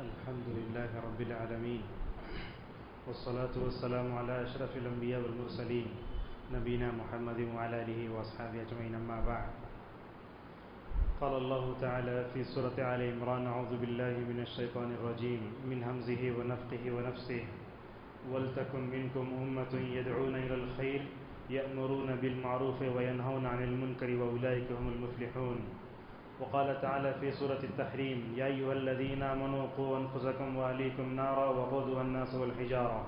الحمد لله رب العالمين والصلاة والسلام على أشرف الأنبياء والمرسلين نبينا محمد وعلى آله وأصحابه أجمعين أما بعد قال الله تعالى في سورة آل عمران أعوذ بالله من الشيطان الرجيم من همزه ونفخه ونفسه ولتكن منكم أمة يدعون إلى الخير يأمرون بالمعروف وينهون عن المنكر وأولئك هم المفلحون وقال تعالى في سورة التحريم يا أيها الذين آمنوا قوا أنفسكم وأهليكم نارا وقودها الناس والحجارة.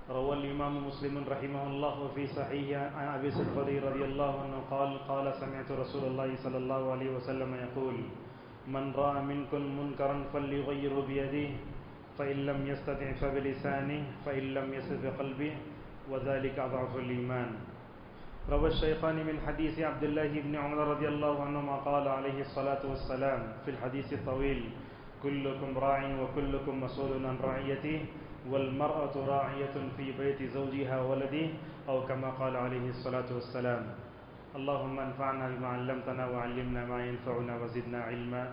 روى الإمام مسلم رحمه الله في صحيح عن أبي الخدري رضي الله عنه قال سمعت رسول الله صلى الله عليه وسلم يقول من رأى منكم منكرا فليغيره بيده فإن لم يستطع فبلسانه فإن لم يستطع بقلبه وذلك أضعف الإيمان. روى الشيخان من حديث عبد الله بن عمر رضي الله عنهما قال عليه الصلاة والسلام في الحديث الطويل كلكم راع وكلكم مسؤول عن رعيته والمرأة راعية في بيت زوجها وولده أو كما قال عليه الصلاة والسلام. اللهم انفعنا بما علمتنا وعلمنا ما ينفعنا وزدنا علما.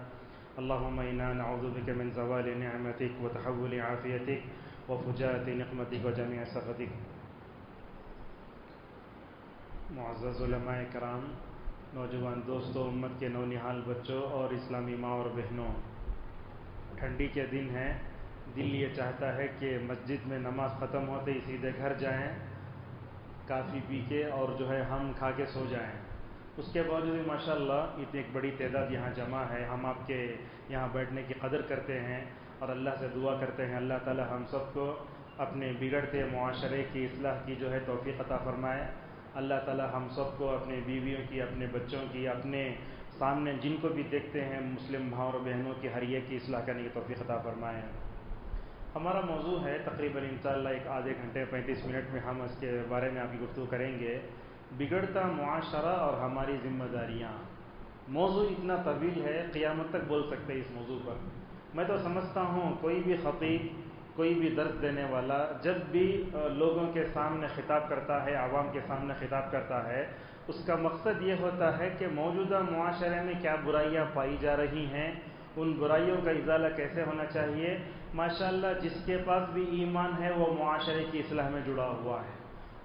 اللهم إنا نعوذ بك من زوال نعمتك وتحول عافيتك وفجاءة نقمتك وجميع سخطك. معزز علماء کرام، نوجوان دوستوں، امت کے نونہال بچوں اور اسلامی ماں اور بہنوں، ٹھنڈی کے دن ہیں. دل یہ چاہتا ہے کہ مسجد میں نماز ختم ہوتے ہی سیدھے گھر جائیں، کافی پی کے اور ہم کھا کے سو جائیں. اس کے باوجود ماشاءاللہ اتنی ایک بڑی تعداد یہاں جمع ہے. ہم آپ کے یہاں بیٹھنے کی قدر کرتے ہیں اور اللہ سے دعا کرتے ہیں اللہ تعالی ہم سب کو اپنے بگڑتے معاشرے کی اصلاح کی توفیق عطا فرمائے. اللہ تعالی ہم سب کو اپنے بیویوں کی، اپنے بچوں کی، اپنے سامنے جن کو بھی دیکھتے ہیں مسلم بھاؤں اور بہنوں کی ہر ایک کی اصلاح کرنے کی توفیق عطا فرمائے. ہمارا موضوع ہے تقریباً انشاءاللہ ایک آدھے گھنٹے 35 منٹ میں ہم اس کے بارے میں آپ کی گفتگو کریں گے، بگڑتا معاشرہ اور ہماری ذمہ داریاں. موضوع اتنا طویل ہے، قیامت تک بول سکتے ہیں اس موضوع پر. میں تو سمجھتا ہوں کوئی بھی خطیب، کوئی بھی درس دینے والا جب بھی لوگوں کے سامنے خطاب کرتا ہے، عوام کے سامنے خطاب کرتا ہے، اس کا مقصد یہ ہوتا ہے کہ موجودہ معاشرے میں کیا برائیاں پائی جا رہی ہیں، ان برائیوں کا ازالہ کیسے ہونا چاہیے. ماشاءاللہ جس کے پاس بھی ایمان ہے وہ معاشرے کی اصلاح میں جڑا ہوا ہے،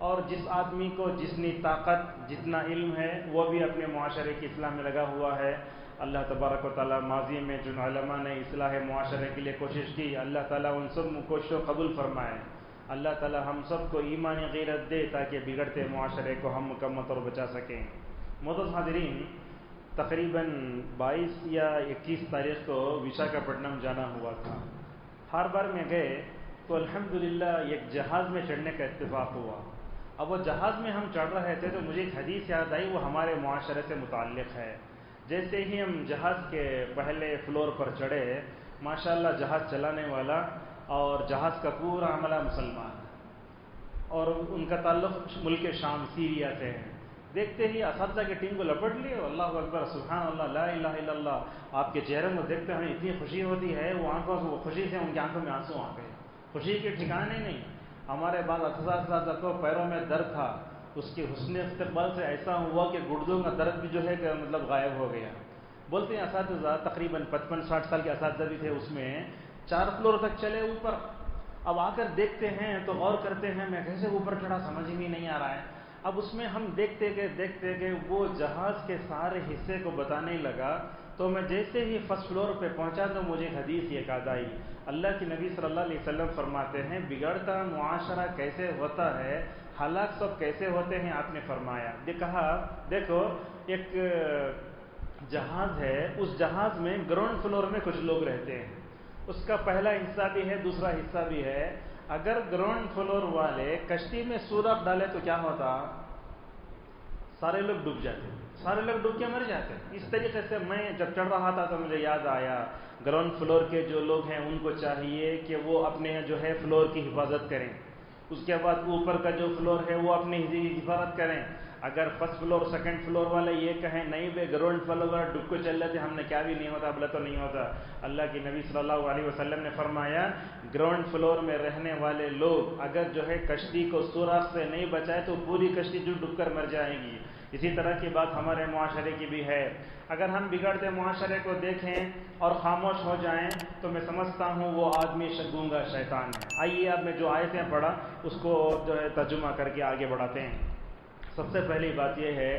اور جس آدمی کو جتنی طاقت، جتنا علم ہے، وہ بھی اپنے معاشرے کی اصلاح میں لگا ہوا ہے. اللہ تبارک و تعالیٰ ماضی میں جن علماء نے اصلاح معاشرے کے لیے کوشش کی، اللہ تعالیٰ ان سب کوششوں قبول فرمائے. اللہ تعالیٰ ہم سب کو ایمانی غیرت دے تاکہ بگڑتے معاشرے کو ہم مکمل طور بچا سکیں. معزز حاضرین، تقریباً 22 یا 21 تاریخ کو وشاکھاپٹنم جانا ہوا تھا. ہر بار میں گئے تو الحمدللہ ایک جہاز میں چڑھنے کا اتفاق ہوا. اب وہ جہاز میں ہم چڑھ رہے تھے تو مجھے ایک حدیث یاد آئی، وہ ہمارے معاشرے سے متعلق ہے. جیسے ہی ہم جہاز کے پہلے فلور پر چڑھے، ماشاءاللہ جہاز چلانے والا اور جہاز کا پورا عملہ مسلمان، اور ان کا تعلق ملک شام سیریا سے ہے. دیکھتے ہی اساتذہ کی ٹیم کو لپٹ لیے. اللہ اکبر، سبحان اللہ، لا الہ الا اللہ. آپ کے چہرے میں دیکھتے ہیں اتنی خوشی ہوتی ہے، وہ آنکھوں سے، وہ خوشی سے ان کی آنکھوں میں آنسو آ گئے. خوشی کے ٹھکانے نہیں. ہمارے بعض اساتذہ کو پیروں میں درد تھا، اس کے حسن استقبال سے ایسا ہوا کہ گردوں کا درد بھی کہ غائب ہو گیا. بولتے ہیں اساتذہ تقریباً 55-60 سال کے اساتذہ بھی تھے، اس میں 4 فلور تک چلے اوپر. اب آ کر دیکھتے ہیں تو غور کرتے ہیں میں کیسے اوپر چڑھا، سمجھ ہی نہیں آ رہا ہے. اب اس میں ہم دیکھتے گئے وہ جہاز کے سارے حصے کو بتانے لگا. تو میں جیسے ہی فرسٹ فلور پہ پہنچا تو مجھے حدیث یہ یاد آئی. اللہ کے نبی صلی اللہ علیہ وسلم فرماتے ہیں بگڑتا معاشرہ کیسے ہوتا ہے، حالات سب کیسے ہوتے ہیں. آپ نے فرمایا، کہا دیکھو ایک جہاز ہے، اس جہاز میں گراؤنڈ فلور میں کچھ لوگ رہتے ہیں. اس کا پہلا حصہ بھی ہے، دوسرا حصہ بھی ہے. اگر گراؤنڈ فلور والے کشتی میں سوراخ ڈالے تو کیا ہوتا؟ سارے لوگ ڈوب جاتے، سارے لوگ ڈوب کے مر جاتے. اس طریقے سے میں جب چڑھ رہا تھا تو مجھے یاد آیا گراؤنڈ فلور کے جو لوگ ہیں ان کو چاہیے کہ وہ اپنے فلور کی حفاظت کریں. اس کے بعد اوپر کا جو فلور ہے وہ اپنی حفاظت کریں. اگر فرسٹ فلور سیکنڈ فلور والے یہ کہیں نہیں بے گراؤنڈ فلور والے ڈب کو چل لیتے، ہم نے کیا بھی نہیں ہوتا، بلا تو نہیں ہوتا. اللہ کے نبی صلی اللہ علیہ وسلم نے فرمایا گراؤنڈ فلور میں رہنے والے لوگ اگر کشتی کو سوراخ سے نہیں بچائے تو پوری کشتی ڈوب کر مر جائے گی. اسی طرح کی بات ہمارے معاشرے کی بھی ہے. اگر ہم بگڑتے معاشرے کو دیکھیں اور خاموش ہو جائیں تو میں سمجھتا ہوں وہ آدمی گونگا شیطان ہے. آئیے اب میں جو آیتیں پڑھا اس کو جو ہے ترجمہ کر کے آگے بڑھاتے ہیں. سب سے پہلی بات یہ ہے،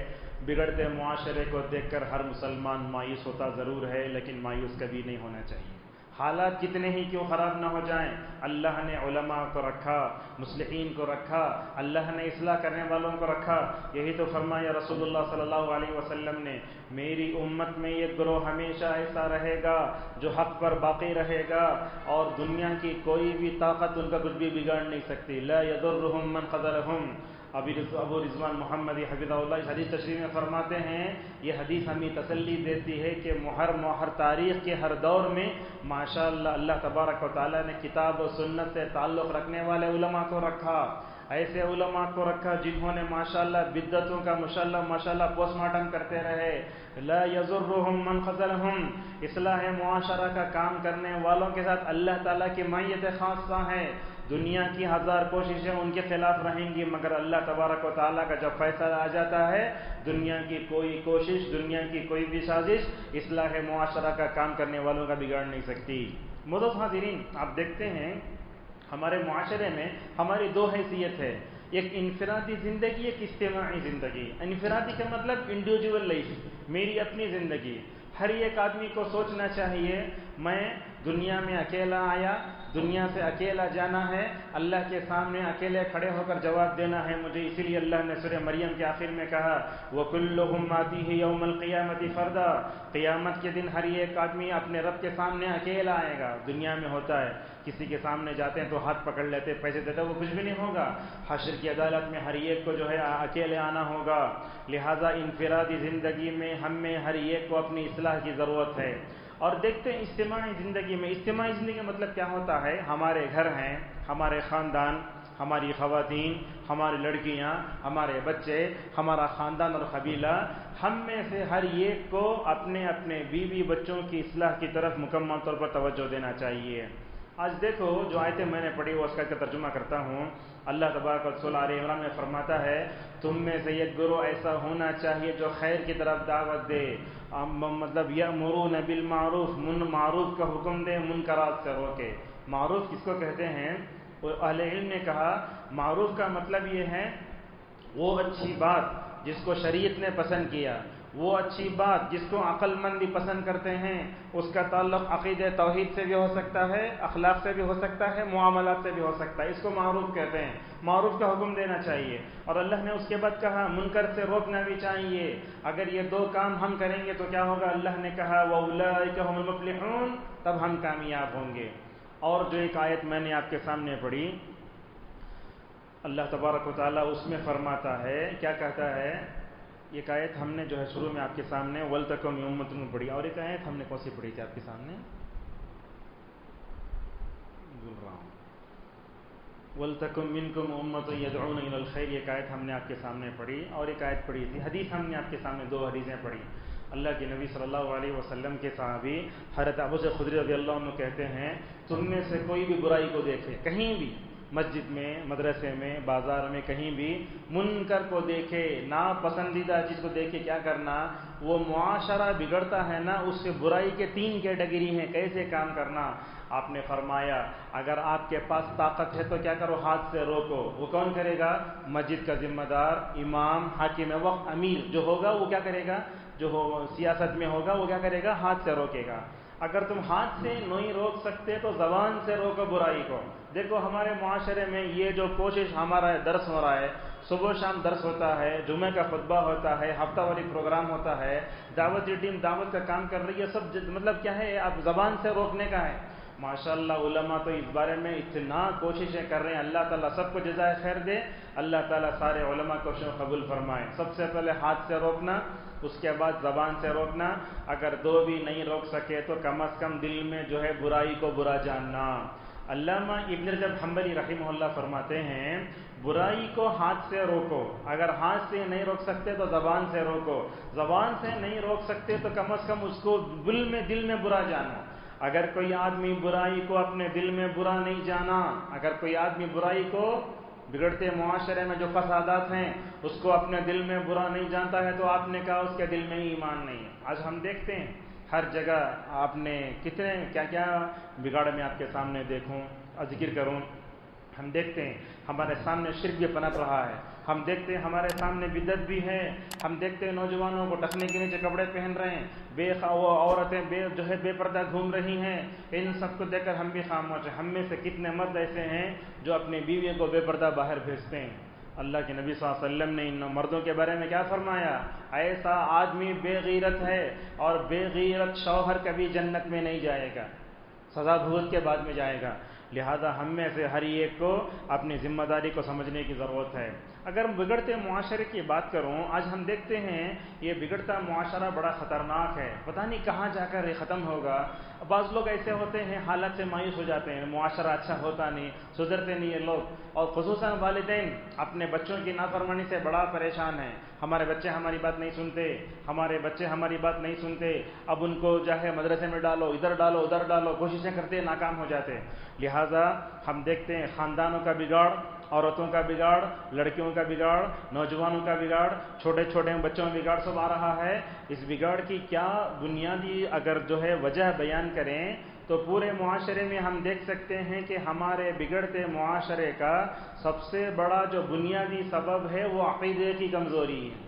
بگڑتے معاشرے کو دیکھ کر ہر مسلمان مایوس ہوتا ضرور ہے، لیکن مایوس کبھی نہیں ہونا چاہیے. حالات کتنے ہی کیوں خراب نہ ہو جائیں، اللہ نے علماء کو رکھا، مصلحین کو رکھا، اللہ نے اصلاح کرنے والوں کو رکھا. یہی تو فرمایا رسول اللہ صلی اللہ علیہ وسلم نے، میری امت میں یہ گروہ ہمیشہ ایسا رہے گا جو حق پر باقی رہے گا اور دنیا کی کوئی بھی طاقت ان کا کچھ بھی بگاڑ نہیں سکتی. لا یضرهم من خذلهم. ابو رضوان محمدی حفظہ اللہ اس حدیث تشریح میں فرماتے ہیں، یہ حدیث ہمیں تسلی دیتی ہے کہ ہر تاریخ کے ہر دور میں ماشاءاللہ اللہ تبارک و تعالیٰ نے کتاب و سنت سے تعلق رکھنے والے علماء کو رکھا. ایسے علماء کو رکھا جنہوں نے ماشاءاللہ بدعتوں کا ماشاءاللہ پوسٹ مارٹم کرتے رہے. لا یضرهم من خذلهم. اصلاح معاشرہ کا کام کرنے والوں کے ساتھ اللہ تعالیٰ کی معیت خاصہ ہے. دنیا کی ہزار کوششیں ان کے خلاف رہیں گی، مگر اللہ تبارک و تعالیٰ کا جب فیصلہ آ جاتا ہے، دنیا کی کوئی کوشش، دنیا کی کوئی بھی سازش اصلاح معاشرہ کا کام کرنے والوں کا بگاڑ نہیں سکتی. معزز حاضرین، آپ دیکھتے ہیں ہمارے معاشرے میں ہماری دو حیثیت ہے، ایک انفرادی زندگی، ایک اجتماعی زندگی. انفرادی کا مطلب انڈیویجول لائف، میری اپنی زندگی. ہر ایک آدمی کو سوچنا چاہیے میں دنیا میں اکیلا آیا، دنیا سے اکیلا جانا ہے، اللہ کے سامنے اکیلے کھڑے ہو کر جواب دینا ہے مجھے. اسی لیے اللہ نے سورہ مریم کے آخر میں کہا وَكُلُّهُمْ آتِيهِ يَوْمَ الْقِيَامَةِ فَرْدًا. قیامت کے دن ہر ایک آدمی اپنے رب کے سامنے اکیلا آئے گا. دنیا میں ہوتا ہے کسی کے سامنے جاتے ہیں تو ہاتھ پکڑ لیتے، پیسے دیتے، وہ کچھ بھی نہیں ہوگا. حشر کی عدالت میں ہر ایک کو جو ہے اکیلے آنا ہوگا. لہذا انفرادی زندگی میں ہم میں ہر ایک کو اپنی اصلاح کی ضرورت ہے. اور دیکھتے ہیں اجتماعی زندگی میں، اجتماعی زندگی کا مطلب کیا ہوتا ہے؟ ہمارے گھر ہیں، ہمارے خاندان، ہماری خواتین، ہماری لڑکیاں، ہمارے بچے، ہمارا خاندان اور قبیلہ، ہم میں سے ہر ایک کو اپنے اپنے بیوی بچوں کی اصلاح کی طرف مکمل طور پر توجہ دینا چاہیے. آج دیکھو جو آیتیں میں نے پڑھی وہ اس کا ترجمہ کرتا ہوں. اللہ تبارک و تعالیٰ آل عمران میں فرماتا ہے تم میں سے ایک گروہ ایسا ہونا چاہیے جو خیر کی طرف دعوت دے، مطلب یأمرون بالمعروف، معروف کا حکم دے، منکرات سے روکے. معروف کس کو کہتے ہیں؟ اہل علم نے کہا معروف کا مطلب یہ ہے وہ اچھی بات جس کو شریعت نے پسند کیا، وہ اچھی بات جس کو عقل مند بھی پسند کرتے ہیں. اس کا تعلق عقیدہ توحید سے بھی ہو سکتا ہے، اخلاق سے بھی ہو سکتا ہے، معاملات سے بھی ہو سکتا ہے. اس کو معروف کہتے ہیں. معروف کا حکم دینا چاہیے. اور اللہ نے اس کے بعد کہا منکر سے روکنا بھی چاہیے. اگر یہ دو کام ہم کریں گے تو کیا ہوگا؟ اللہ نے کہا وَأُولَٰئِكَ هُمُ الْمُفْلِحُونَ، تب ہم کامیاب ہوں گے. اور جو ایک آیت میں نے آپ کے سامنے پڑھی، اللہ تبارک و تعالیٰ اس میں فرماتا ہے، کیا کہتا ہے؟ ایک آیت ہم نے جو ہے شروع میں آپ کے سامنے وَلْتَكُنْ أُمَّةٌ پڑھی، اور ایک آیت ہم نے کون سی پڑھی تھی آپ کے سامنے؟ بھول رہا ہوں. وَلْتَكُنْ مِنْكُمْ أُمَّةٌ يَدْعُونَ إِلَى الْخَيْرِ، ایک آیت ہم نے آپ کے سامنے پڑھی، اور ایک آیت پڑھی تھی. حدیث ہم نے آپ کے سامنے دو حدیثیں پڑھی. اللہ کے نبی صلی اللہ علیہ وسلم کے صحابی حضرت ابو ذر خدری رضی اللہ عنہ کہتے ہیں تم میں سے کوئی بھی برائی کو دیکھے، کہیں بھی، مسجد میں، مدرسے میں، بازار میں، کہیں بھی منکر کو دیکھے، ناپسندیدہ چیز کو دیکھے، کیا کرنا؟ وہ معاشرہ بگڑتا ہے نا، اس سے برائی کے تین کیٹیگری ہیں کیسے کام کرنا. آپ نے فرمایا اگر آپ کے پاس طاقت ہے تو کیا کرو؟ ہاتھ سے روکو. وہ کون کرے گا؟ مسجد کا ذمہ دار، امام، حاکم وقت، امیر جو ہوگا وہ کیا کرے گا؟ جو سیاست میں ہوگا وہ کیا کرے گا؟ ہاتھ سے روکے گا. اگر تم ہاتھ سے نہیں روک سکتے تو زبان سے روکو برائی کو. دیکھو ہمارے معاشرے میں یہ جو کوشش، ہمارا درس ہو رہا ہے، صبح شام درس ہوتا ہے، جمعہ کا خطبہ ہوتا ہے، ہفتہ واری پروگرام ہوتا ہے، دعوتی ٹیم دعوت کا کام کر رہی ہے، سب مطلب کیا ہے؟ اب زبان سے روکنے کا ہے. ماشاءاللہ علماء تو اس بارے میں اتنا کوششیں کر رہے ہیں. اللہ تعالیٰ سب کو جزائے خیر دے. اللہ تعالیٰ سارے علماء کو قبول فرمائے. سب سے پہلے ہاتھ سے روکنا، اس کے بعد زبان سے روکنا. اگر دو بھی نہیں روک سکے تو کم از کم دل میں جو ہے برائی کو برا جاننا. علامہ ابن رجب حنبلی رحمہ اللہ فرماتے ہیں برائی کو ہاتھ سے روکو. اگر ہاتھ سے نہیں روک سکتے تو زبان سے روکو. زبان سے نہیں روک سکتے تو کم از کم اس کو دل میں برا جانا. اگر کوئی آدمی برائی کو اپنے دل میں برا نہیں جانا، اگر کوئی آدمی برائی کو بگڑتے معاشرے میں جو فسادات ہیں اس کو اپنے دل میں برا نہیں جانتا ہے تو آپ نے کہا اس کے دل میں ایمان نہیں ہے۔ آج ہم دیکھتے ہیں ہر جگہ آپ نے کتنے کیا کیا بگاڑ میں آپ کے سامنے دیکھوں ذکر کروں، ہم دیکھتے ہیں ہمارے سامنے شرک بھی پنپ رہا ہے، ہم دیکھتے ہیں ہمارے سامنے بدعت بھی ہے، ہم دیکھتے ہیں نوجوانوں کو ٹخنے کے نیچے کپڑے پہن رہے ہیں، وہ عورتیں بے پردہ گھوم رہی ہیں، ان سب کو دیکھ کر ہم بھی خاموش ہیں۔ ہم میں سے کتنے مرد ایسے ہیں جو اپنی بیوی کو بے پردہ باہر بھیجتے ہیں؟ اللہ کے نبی صلی اللہ علیہ وسلم نے ان مردوں کے بارے میں کیا فرمایا؟ ایسا آدمی بے غیرت ہے اور بے غیرت شوہر کبھی جنت میں نہیں جائے گا، سزا بھگت کے بعد میں جائے گا۔ لہذا ہم میں سے ہر ایک کو اپنی ذمہ داری کو سمجھنے کی ضرورت ہے۔ اگر بگڑتے معاشرے کی بات کروں، آج ہم دیکھتے ہیں یہ بگڑتا معاشرہ بڑا خطرناک ہے، پتہ نہیں کہاں جا کر یہ ختم ہوگا۔ بعض لوگ ایسے ہوتے ہیں حالت سے مایوس ہو جاتے ہیں، معاشرہ اچھا ہوتا نہیں، سدھرتے نہیں یہ لوگ، اور خصوصاً والدین اپنے بچوں کی نافرمانی سے بڑا پریشان ہیں۔ ہمارے بچے ہماری بات نہیں سنتے، ہمارے بچے ہماری بات نہیں سنتے، اب ان کو چاہے مدرسے میں ڈالو، ادھر ڈالو ادھر ڈالو، کوششیں کرتے ناکام ہو جاتے۔ لہٰذا ہم دیکھتے ہیں خاندانوں کا بگاڑ، عورتوں کا بگاڑ، لڑکیوں کا بگاڑ، نوجوانوں کا بگاڑ، چھوٹے چھوٹے بچوں کا بگاڑ سب آ رہا ہے۔ اس بگاڑ کی کیا بنیادی اگر جو ہے وجہ بیان کریں تو پورے معاشرے میں ہم دیکھ سکتے ہیں کہ ہمارے بگڑتے معاشرے کا سب سے بڑا جو بنیادی سبب ہے وہ عقیدے کی کمزوری ہے۔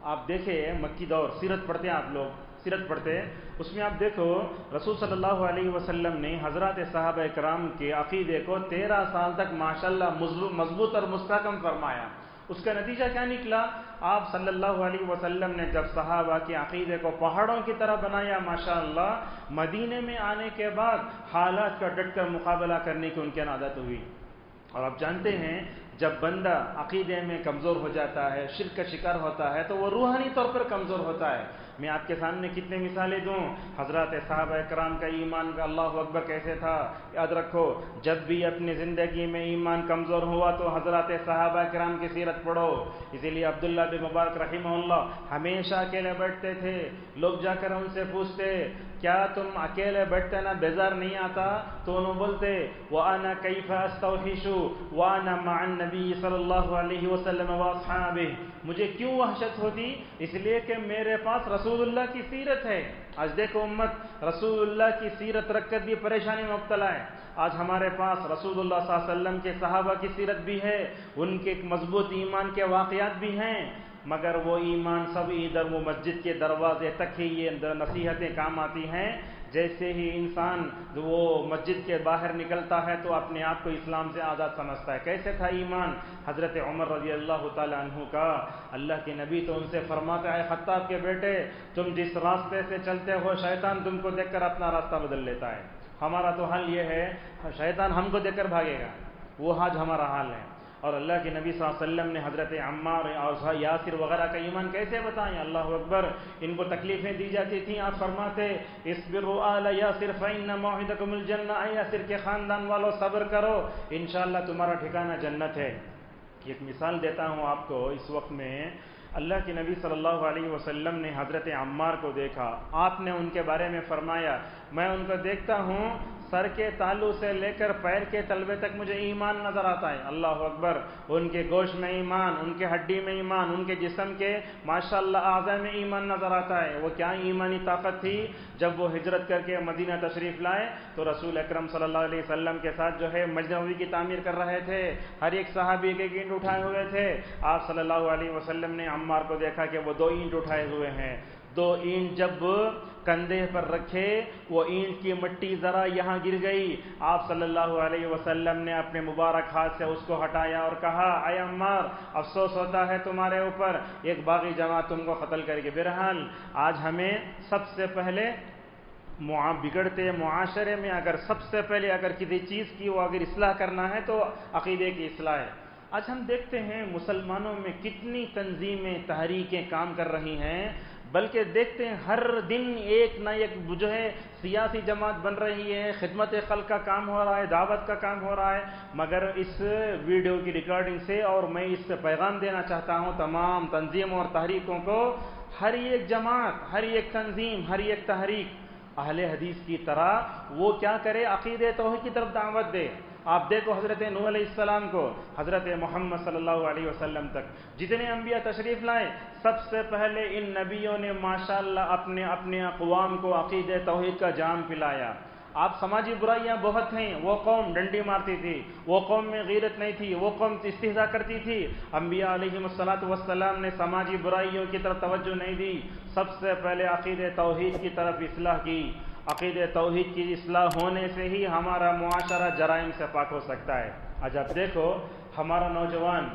آپ دیکھیں مکی دور، سیرت پڑھتے ہیں آپ لوگ، سیرت پڑھتے ہیں، اس میں آپ دیکھو رسول صلی اللہ علیہ وسلم نے حضرات صحابہ کرام کے عقیدے کو 13 سال تک ماشاءاللہ مضبوط اور مستحکم فرمایا۔ اس کا نتیجہ کیا نکلا؟ آپ صلی اللہ علیہ وسلم نے جب صحابہ کے عقیدے کو پہاڑوں کی طرح بنایا ماشاءاللہ، مدینے میں آنے کے بعد حالات کا ڈٹ کر مقابلہ کرنے کی ان کی عادت ہوئی۔ اور آپ جانتے ہیں جب بندہ عقیدے میں کمزور ہو جاتا ہے، شرک کا شکار ہوتا ہے تو وہ روحانی طور پر کمزور ہوتا ہے۔ میں آپ کے سامنے کتنے مثالیں دوں، حضرات صحابہ کرام کا ایمان کا اللہ اکبر کیسے تھا۔ یاد رکھو جب بھی اپنی زندگی میں ایمان کمزور ہوا تو حضرات صحابہ کرام کی سیرت پڑھو۔ اسی لیے عبداللہ بن مبارک رحمہ اللہ ہمیشہ اکیلے بیٹھتے تھے، لوگ جا کر ان سے پوچھتے کیا تم اکیلے بیٹھتے نا بیزار نہیں آتا؟ تو انہوں بولتے وَأَنَا كَيْفَ أَسْتَوْحِشُ وَأَنَا مَعَ النَّبِيِّ صلی اللہ علیہ وسلم وَأَصْحَابِهِ، مجھے کیوں وحشت ہوتی؟ اس لیے کہ میرے پاس رسول اللہ کی سیرت ہے۔ آج دیکھو امت رسول اللہ کی سیرت رکھ کر بھی پریشانی میں مبتلا ہے۔ آج ہمارے پاس رسول اللہ صلی اللہ علیہ وسلم کے صحابہ کی سیرت بھی ہے، ان کے مضبوط ایمان کے واقعات بھی ہیں، مگر وہ ایمان سب ادھر وہ مسجد کے دروازے تک ہی یہ نصیحتیں کام آتی ہیں۔ جیسے ہی انسان وہ مسجد کے باہر نکلتا ہے تو اپنے آپ کو اسلام سے آزاد سمجھتا ہے۔ کیسے تھا ایمان حضرت عمر رضی اللہ تعالیٰ عنہ کا؟ اللہ کے نبی تو ان سے فرماتا ہے خطاب کے بیٹے تم جس راستے سے چلتے ہو شیطان تم کو دیکھ کر اپنا راستہ بدل لیتا ہے۔ ہمارا تو حال یہ ہے شیطان ہم کو دیکھ کر بھاگے گا، وہ آج ہمارا حال ہے۔ اور اللہ کے نبی صلی اللہ علیہ وسلم نے حضرت عمار اور یاسر وغیرہ کا ایمان کیسے بتائیں؟ اللہ اکبر، ان کو تکلیفیں دی جاتی تھیں، آپ فرماتے اصبروا آل یاسر فإن موعدکم الجنہ، اے یاسر کے خاندان والوں صبر کرو انشاءاللہ تمہارا ٹھکانہ جنت ہے۔ ایک مثال دیتا ہوں آپ کو، اس وقت میں اللہ کے نبی صلی اللہ علیہ وسلم نے حضرت عمار کو دیکھا، آپ نے ان کے بارے میں فرمایا میں ان کو دیکھتا ہوں سر کے تالو سے لے کر پیر کے تلوے تک مجھے ایمان نظر آتا ہے۔ اللہ اکبر، ان کے گوشت میں ایمان، ان کے ہڈی میں ایمان، ان کے جسم کے ماشاءاللہ اعضاء میں ایمان نظر آتا ہے۔ وہ کیا ایمانی طاقت تھی جب وہ ہجرت کر کے مدینہ تشریف لائے تو رسول اکرم صلی اللہ علیہ وسلم کے ساتھ جو ہے مسجد نبوی کی تعمیر کر رہے تھے، ہر ایک صحابی ایک اینٹ اٹھائے ہوئے تھے۔ آپ صلی اللہ علیہ وسلم نے عمار کو دیکھا کہ وہ 2 اینٹ اٹھائے ہوئے ہیں، 2 اینٹ جب کندھے پر رکھے وہ اینٹ کی مٹی ذرا یہاں گر گئی، آپ صلی اللہ علیہ وسلم نے اپنے مبارک ہاتھ سے اس کو ہٹایا اور کہا اے عمار افسوس ہوتا ہے تمہارے اوپر، ایک باغی جماعت تم کو قتل کرے گی۔ بہرحال آج ہمیں سب سے پہلے بگڑتے معاشرے میں اگر سب سے پہلے اگر کسی چیز کی وہ اگر اصلاح کرنا ہے تو عقیدے کی اصلاح ہے۔ آج ہم دیکھتے ہیں مسلمانوں میں کتنی تنظیمیں تحریکیں کام کر رہی ہیں، بلکہ دیکھتے ہیں ہر دن ایک نہ ایک جو ہے سیاسی جماعت بن رہی ہے، خدمت خلق کا کام ہو رہا ہے، دعوت کا کام ہو رہا ہے۔ مگر اس ویڈیو کی ریکارڈنگ سے اور میں اس سے پیغام دینا چاہتا ہوں تمام تنظیموں اور تحریکوں کو، ہر ایک جماعت، ہر ایک تنظیم، ہر ایک تحریک اہل حدیث کی طرح وہ کیا کرے، عقیدہ توحید کی طرف دعوت دے۔ آپ دیکھو حضرت نوح علیہ السلام کو حضرت محمد صلی اللہ علیہ وسلم تک جتنے انبیاء تشریف لائے، سب سے پہلے ان نبیوں نے ماشاءاللہ اپنے اقوام کو عقیدہ توحید کا جام پلایا۔ آپ سماجی برائیاں بہت ہیں، وہ قوم ڈنڈی مارتی تھی، وہ قوم میں غیرت نہیں تھی، وہ قوم استہزاء کرتی تھی، انبیاء علیہم الصلوۃ والسلام نے سماجی برائیوں کی طرف توجہ نہیں دی، سب سے پہلے عقیدہ توحید کی طرف اصلاح کی۔ عقیدہ توحید کی اصلاح ہونے سے ہی ہمارا معاشرہ جرائم سے پاک ہو سکتا ہے۔ آج آپ دیکھو ہمارا نوجوان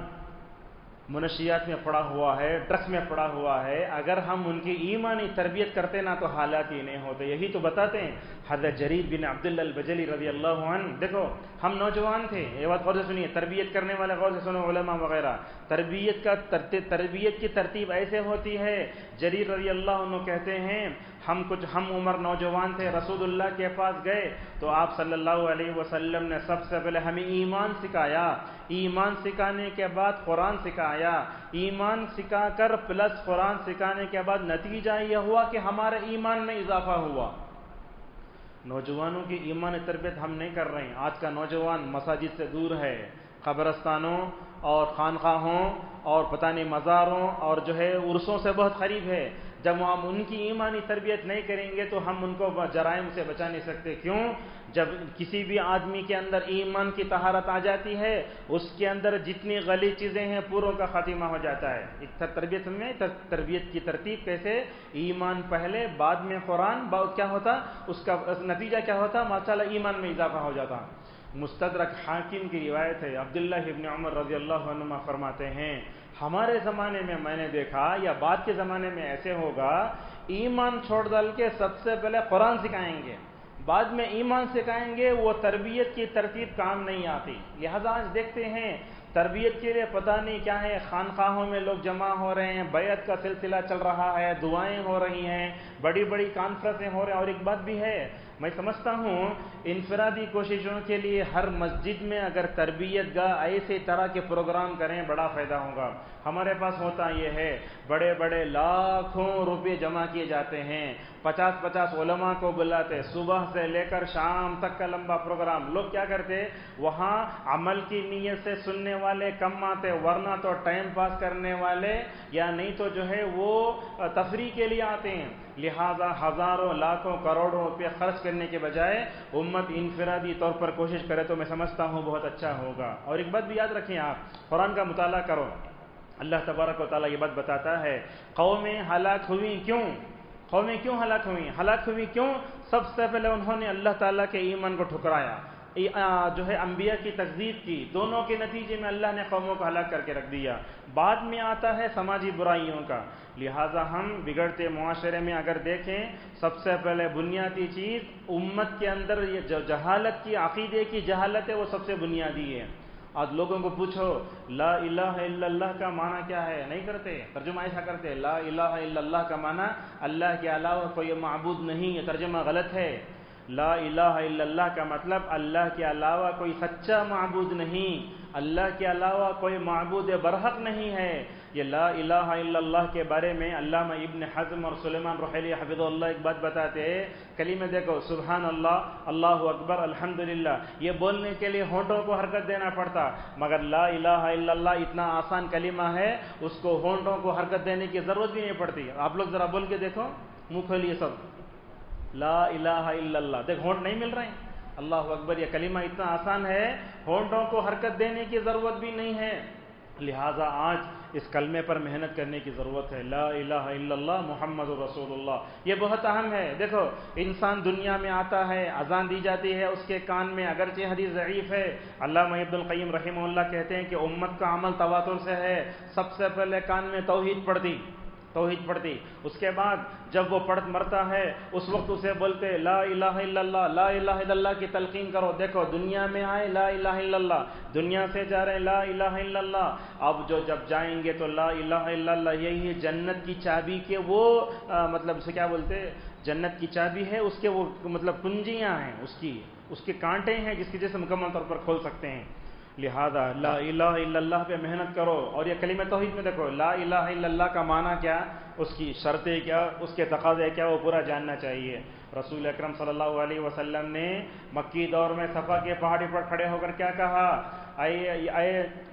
منشیات میں پڑا ہوا ہے، ڈرگس میں پڑا ہوا ہے، اگر ہم ان کی ایمانی تربیت کرتے نا تو حالات ہی نہیں ہوتے۔ یہی تو بتاتے ہیں حضرت جریر بن عبداللہ البجلی رضی اللہ عنہ، دیکھو ہم نوجوان تھے، یہ بات غور سے سنیے، تربیت کرنے والے غور سے سنو علماء وغیرہ، تربیت کی ترتیب ایسے ہوتی ہے۔ جریر رضی اللہ عنہ کہتے ہیں ہم عمر نوجوان تھے، رسول اللہ کے پاس گئے تو آپ صلی اللہ علیہ وسلم نے سب سے پہلے ہمیں ایمان سکھایا، ایمان سکھانے کے بعد قرآن سکھایا، ایمان سکھا کر پلس قرآن سکھانے کے بعد نتیجہ یہ ہوا کہ ہمارے ایمان میں اضافہ ہوا۔ نوجوانوں کی ایمان تربیت ہم نہیں کر رہے ہیں۔ آج کا نوجوان مساجد سے دور ہے، قبرستانوں اور خانقاہوں اور پتہ نہیں مزاروں اور جو ہے عرسوں سے بہت قریب ہے۔ جب ہم ان کی ایمانی تربیت نہیں کریں گے تو ہم ان کو جرائم سے بچا نہیں سکتے۔ کیوں؟ جب کسی بھی آدمی کے اندر ایمان کی طہارت آ جاتی ہے، اس کے اندر جتنی غلی چیزیں ہیں پوروں کا خاتمہ ہو جاتا ہے۔ تربیت میں تربیت کی ترتیب کیسے؟ ایمان پہلے، بعد میں قرآن، کیا ہوتا اس کا نتیجہ کیا ہوتا؟ ماشاءاللہ ایمان میں اضافہ ہو جاتا۔ مستدرک حاکم کی روایت ہے، عبداللہ ابن عمر رضی اللہ عنہما فرماتے ہیں ہمارے زمانے میں میں نے دیکھا یا بعد کے زمانے میں ایسے ہوگا، ایمان چھوڑ ڈال کے سب سے پہلے قرآن سکھائیں گے، بعد میں ایمان سکھائیں گے، وہ تربیت کی ترتیب کام نہیں آتی۔ لہذا آج دیکھتے ہیں تربیت کے لیے پتہ نہیں کیا ہے، خانقاہوں میں لوگ جمع ہو رہے ہیں، بیعت کا سلسلہ چل رہا ہے، دعائیں ہو رہی ہیں، بڑی بڑی کانفرنسیں ہو رہے ہیں۔ اور ایک بات بھی ہے، میں سمجھتا ہوں انفرادی کوششوں کے لیے ہر مسجد میں اگر تربیت گاہ ایسے طرح کے پروگرام کریں بڑا فائدہ ہوگا۔ ہمارے پاس ہوتا یہ ہے، بڑے بڑے لاکھوں روپے جمع کیے جاتے ہیں، 50 علماء کو بلاتے، صبح سے لے کر شام تک کا لمبا پروگرام۔ لوگ کیا کرتے؟ وہاں عمل کی نیت سے سننے والے کم آتے، ورنہ تو ٹائم پاس کرنے والے یا نہیں تو جو ہے وہ تفریح کے لیے آتے ہیں۔ لہذا ہزاروں لاکھوں کروڑوں روپے خرچ کرنے کے بجائے امت انفرادی طور پر کوشش کرے تو میں سمجھتا ہوں بہت اچھا ہوگا۔ اور ایک بات بھی یاد رکھیں، آپ قرآن کا مطالعہ کرو، اللہ تبارک و تعالیٰ یہ بات بتاتا ہے قومیں ہلاک ہوئیں کیوں؟ قومیں کیوں ہلاک ہوئیں؟ ہلاک ہوئی کیوں؟ سب سے پہلے انہوں نے اللہ تعالیٰ کے ایمان کو ٹھکرایا، جو ہے انبیاء کی تکذیب کی، دونوں کے نتیجے میں اللہ نے قوموں کو ہلاک کر کے رکھ دیا۔ بعد میں آتا ہے سماجی برائیوں کا۔ لہٰذا ہم بگڑتے معاشرے میں اگر دیکھیں، سب سے پہلے بنیادی چیز امت کے اندر یہ جو جہالت کی، عقیدے کی جہالت ہے، وہ سب سے بنیادی ہے۔ آج لوگوں کو پوچھو لا الہ الا اللہ کا معنی کیا ہے، نہیں کرتے، ترجمہ ایسا کرتے، لا الہ الا اللہ کا معنی اللہ کے علاوہ کوئی معبود نہیں، یہ ترجمہ غلط ہے۔ لا الہ الا اللہ کا مطلب اللہ کے علاوہ کوئی سچا معبود نہیں، اللہ کے علاوہ کوئی معبود برحق نہیں ہے۔ یہ لا الہ الا اللہ کے بارے میں علامہ ابن حزم اور سلیمان رحیلی حفظہ اللہ ایک بات بتاتے ہیں، کلمہ دیکھو، سبحان اللہ، اللہ اکبر، الحمدللہ، یہ بولنے کے لیے ہونٹوں کو حرکت دینا پڑتا، مگر لا الہ الا اللہ اتنا آسان کلمہ ہے، اس کو ہونٹوں کو حرکت دینے کی ضرورت بھی نہیں پڑتی۔ آپ لوگ ذرا بول کے دیکھو، منہ کھولیے سب، لا الہ الا اللہ، دیکھ ہونٹ نہیں مل رہے ہیں، اللہ اکبر، یہ کلمہ اتنا آسان ہے، ہونٹوں کو حرکت دینے کی ضرورت بھی نہیں ہے۔ لہٰذا آج اس کلمے پر محنت کرنے کی ضرورت ہے، لا الہ الا اللہ محمد رسول اللہ، یہ بہت اہم ہے۔ دیکھو انسان دنیا میں آتا ہے، اذان دی جاتی ہے اس کے کان میں، اگرچہ حدیث ضعیف ہے، علامہ ابن القیم رحمہ اللہ کہتے ہیں کہ امت کا عمل تواتر سے ہے، سب سے پہلے کان میں توحید پڑتی، اس کے بعد جب وہ پڑھ مرتا ہے اس وقت اسے بولتے لا الہ الا اللہ، لا الہ الا اللہ کی تلقین کرو۔ دیکھو دنیا میں آئے لا الہ الا اللہ، دنیا سے جا رہے لا الہ الا اللہ، اب جب جائیں گے تو لا الہ الا اللہ، یہی جنت کی چابی کے وہ مطلب اسے کیا بولتے، جنت کی چابی ہے، اس کے وہ مطلب کنجیاں ہیں، اس کے کانٹے ہیں جس کی وجہ سے مکمل طور پر کھول سکتے ہیں۔ لہذا لا الہ الا اللہ پہ محنت کرو۔ اور یہ کلمہ توحید میں دیکھو لا الہ الا اللہ کا معنی کیا، اس کی شرطیں کیا، اس کے تقاضے کیا، وہ پورا جاننا چاہیے۔ رسول اکرم صلی اللہ علیہ وسلم نے مکی دور میں صفا کے پہاڑی پر کھڑے ہو کر کیا کہا؟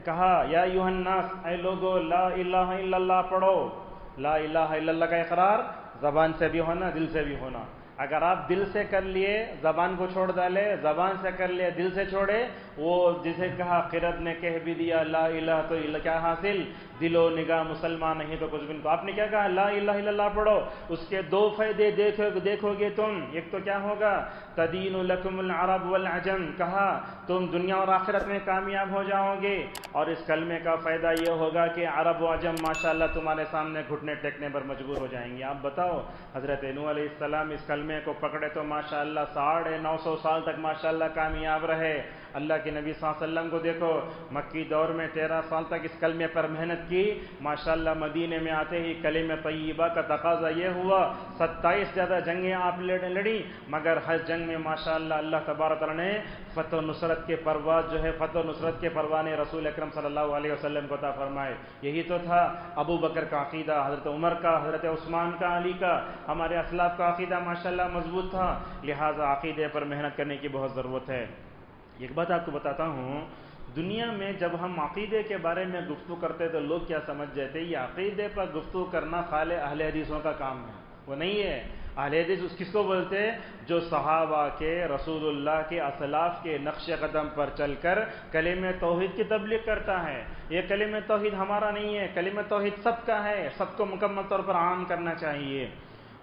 کہا یا ایھا الناس، اے لوگو لا الہ الا اللہ پڑھو۔ لا الہ الا اللہ کا اقرار زبان سے بھی ہونا، دل سے بھی ہونا۔ اگر آپ دل سے کر لیے زبان کو چھوڑ ڈالے، زبان سے کر لیے دل سے چھوڑے، وہ جسے کہا قرد نے کہہ بھی دیا لا الہ تو کیا حاصل؟ دل و نگاہ مسلمان نہیں تو کچھ بھی نہیں۔ تو آپ نے کیا کہا؟ لا الہ الا اللہ پڑھو۔ اس کے دو فائدے دیکھو گے تم۔ ایک تو کیا ہوگا؟ تدین لکم العرب والعجم، کہا تم دنیا اور آخرت میں کامیاب ہو جاؤ گے۔ اور اس کلمے کا فائدہ یہ ہوگا کہ عرب و عجم ماشاءاللہ تمہارے سامنے گھٹنے ٹیکنے پر مجبور ہو جائیں گے۔ آپ بتاؤ، حضرت نوح علیہ السلام اس کلمے کو پکڑے تو ماشاءاللہ 950 سال تک ماشاءاللہ کامیاب رہے۔ اللہ کے نبی صلی اللہ علیہ وسلم کو دیکھو، مکی دور میں 13 سال تک اس کلمے پر محنت کی، ماشاءاللہ مدینے میں آتے ہی کلمہ طیبہ کا تقاضا یہ ہوا، 27 زیادہ جنگیں آپ لڑی، مگر ہر جنگ میں ماشاءاللہ اللہ تبارک تعالیٰ نے فتح و نصرت کے پرواز جو ہے، فتح و نصرت کے پروانے رسول اکرم صلی اللہ علیہ وسلم کو عطا فرمائے۔ یہی تو تھا ابو بکر کا عقیدہ، حضرت عمر کا، حضرت عثمان کا، علی کا، ہمارے اسلاف کا عقیدہ ماشاءاللہ مضبوط تھا۔ لہٰذا عقیدے پر محنت کرنے کی بہت ضرورت ہے۔ ایک بات آپ کو بتاتا ہوں، دنیا میں جب ہم عقیدے کے بارے میں گفتگو کرتے تو لوگ کیا سمجھ جاتے یہ عقیدے پر گفتگو کرنا خالی اہل حدیثوں کا کام ہے۔ وہ نہیں ہے۔ اہل حدیث کس کو بولتے؟ جو صحابہ کے، رسول اللہ کے، اسلاف کے نقش قدم پر چل کر کلمہ توحید کی تبلیغ کرتا ہے۔ یہ کلمہ توحید ہمارا نہیں ہے، کلمہ توحید سب کا ہے، سب کو مکمل طور پر عام کرنا چاہیے۔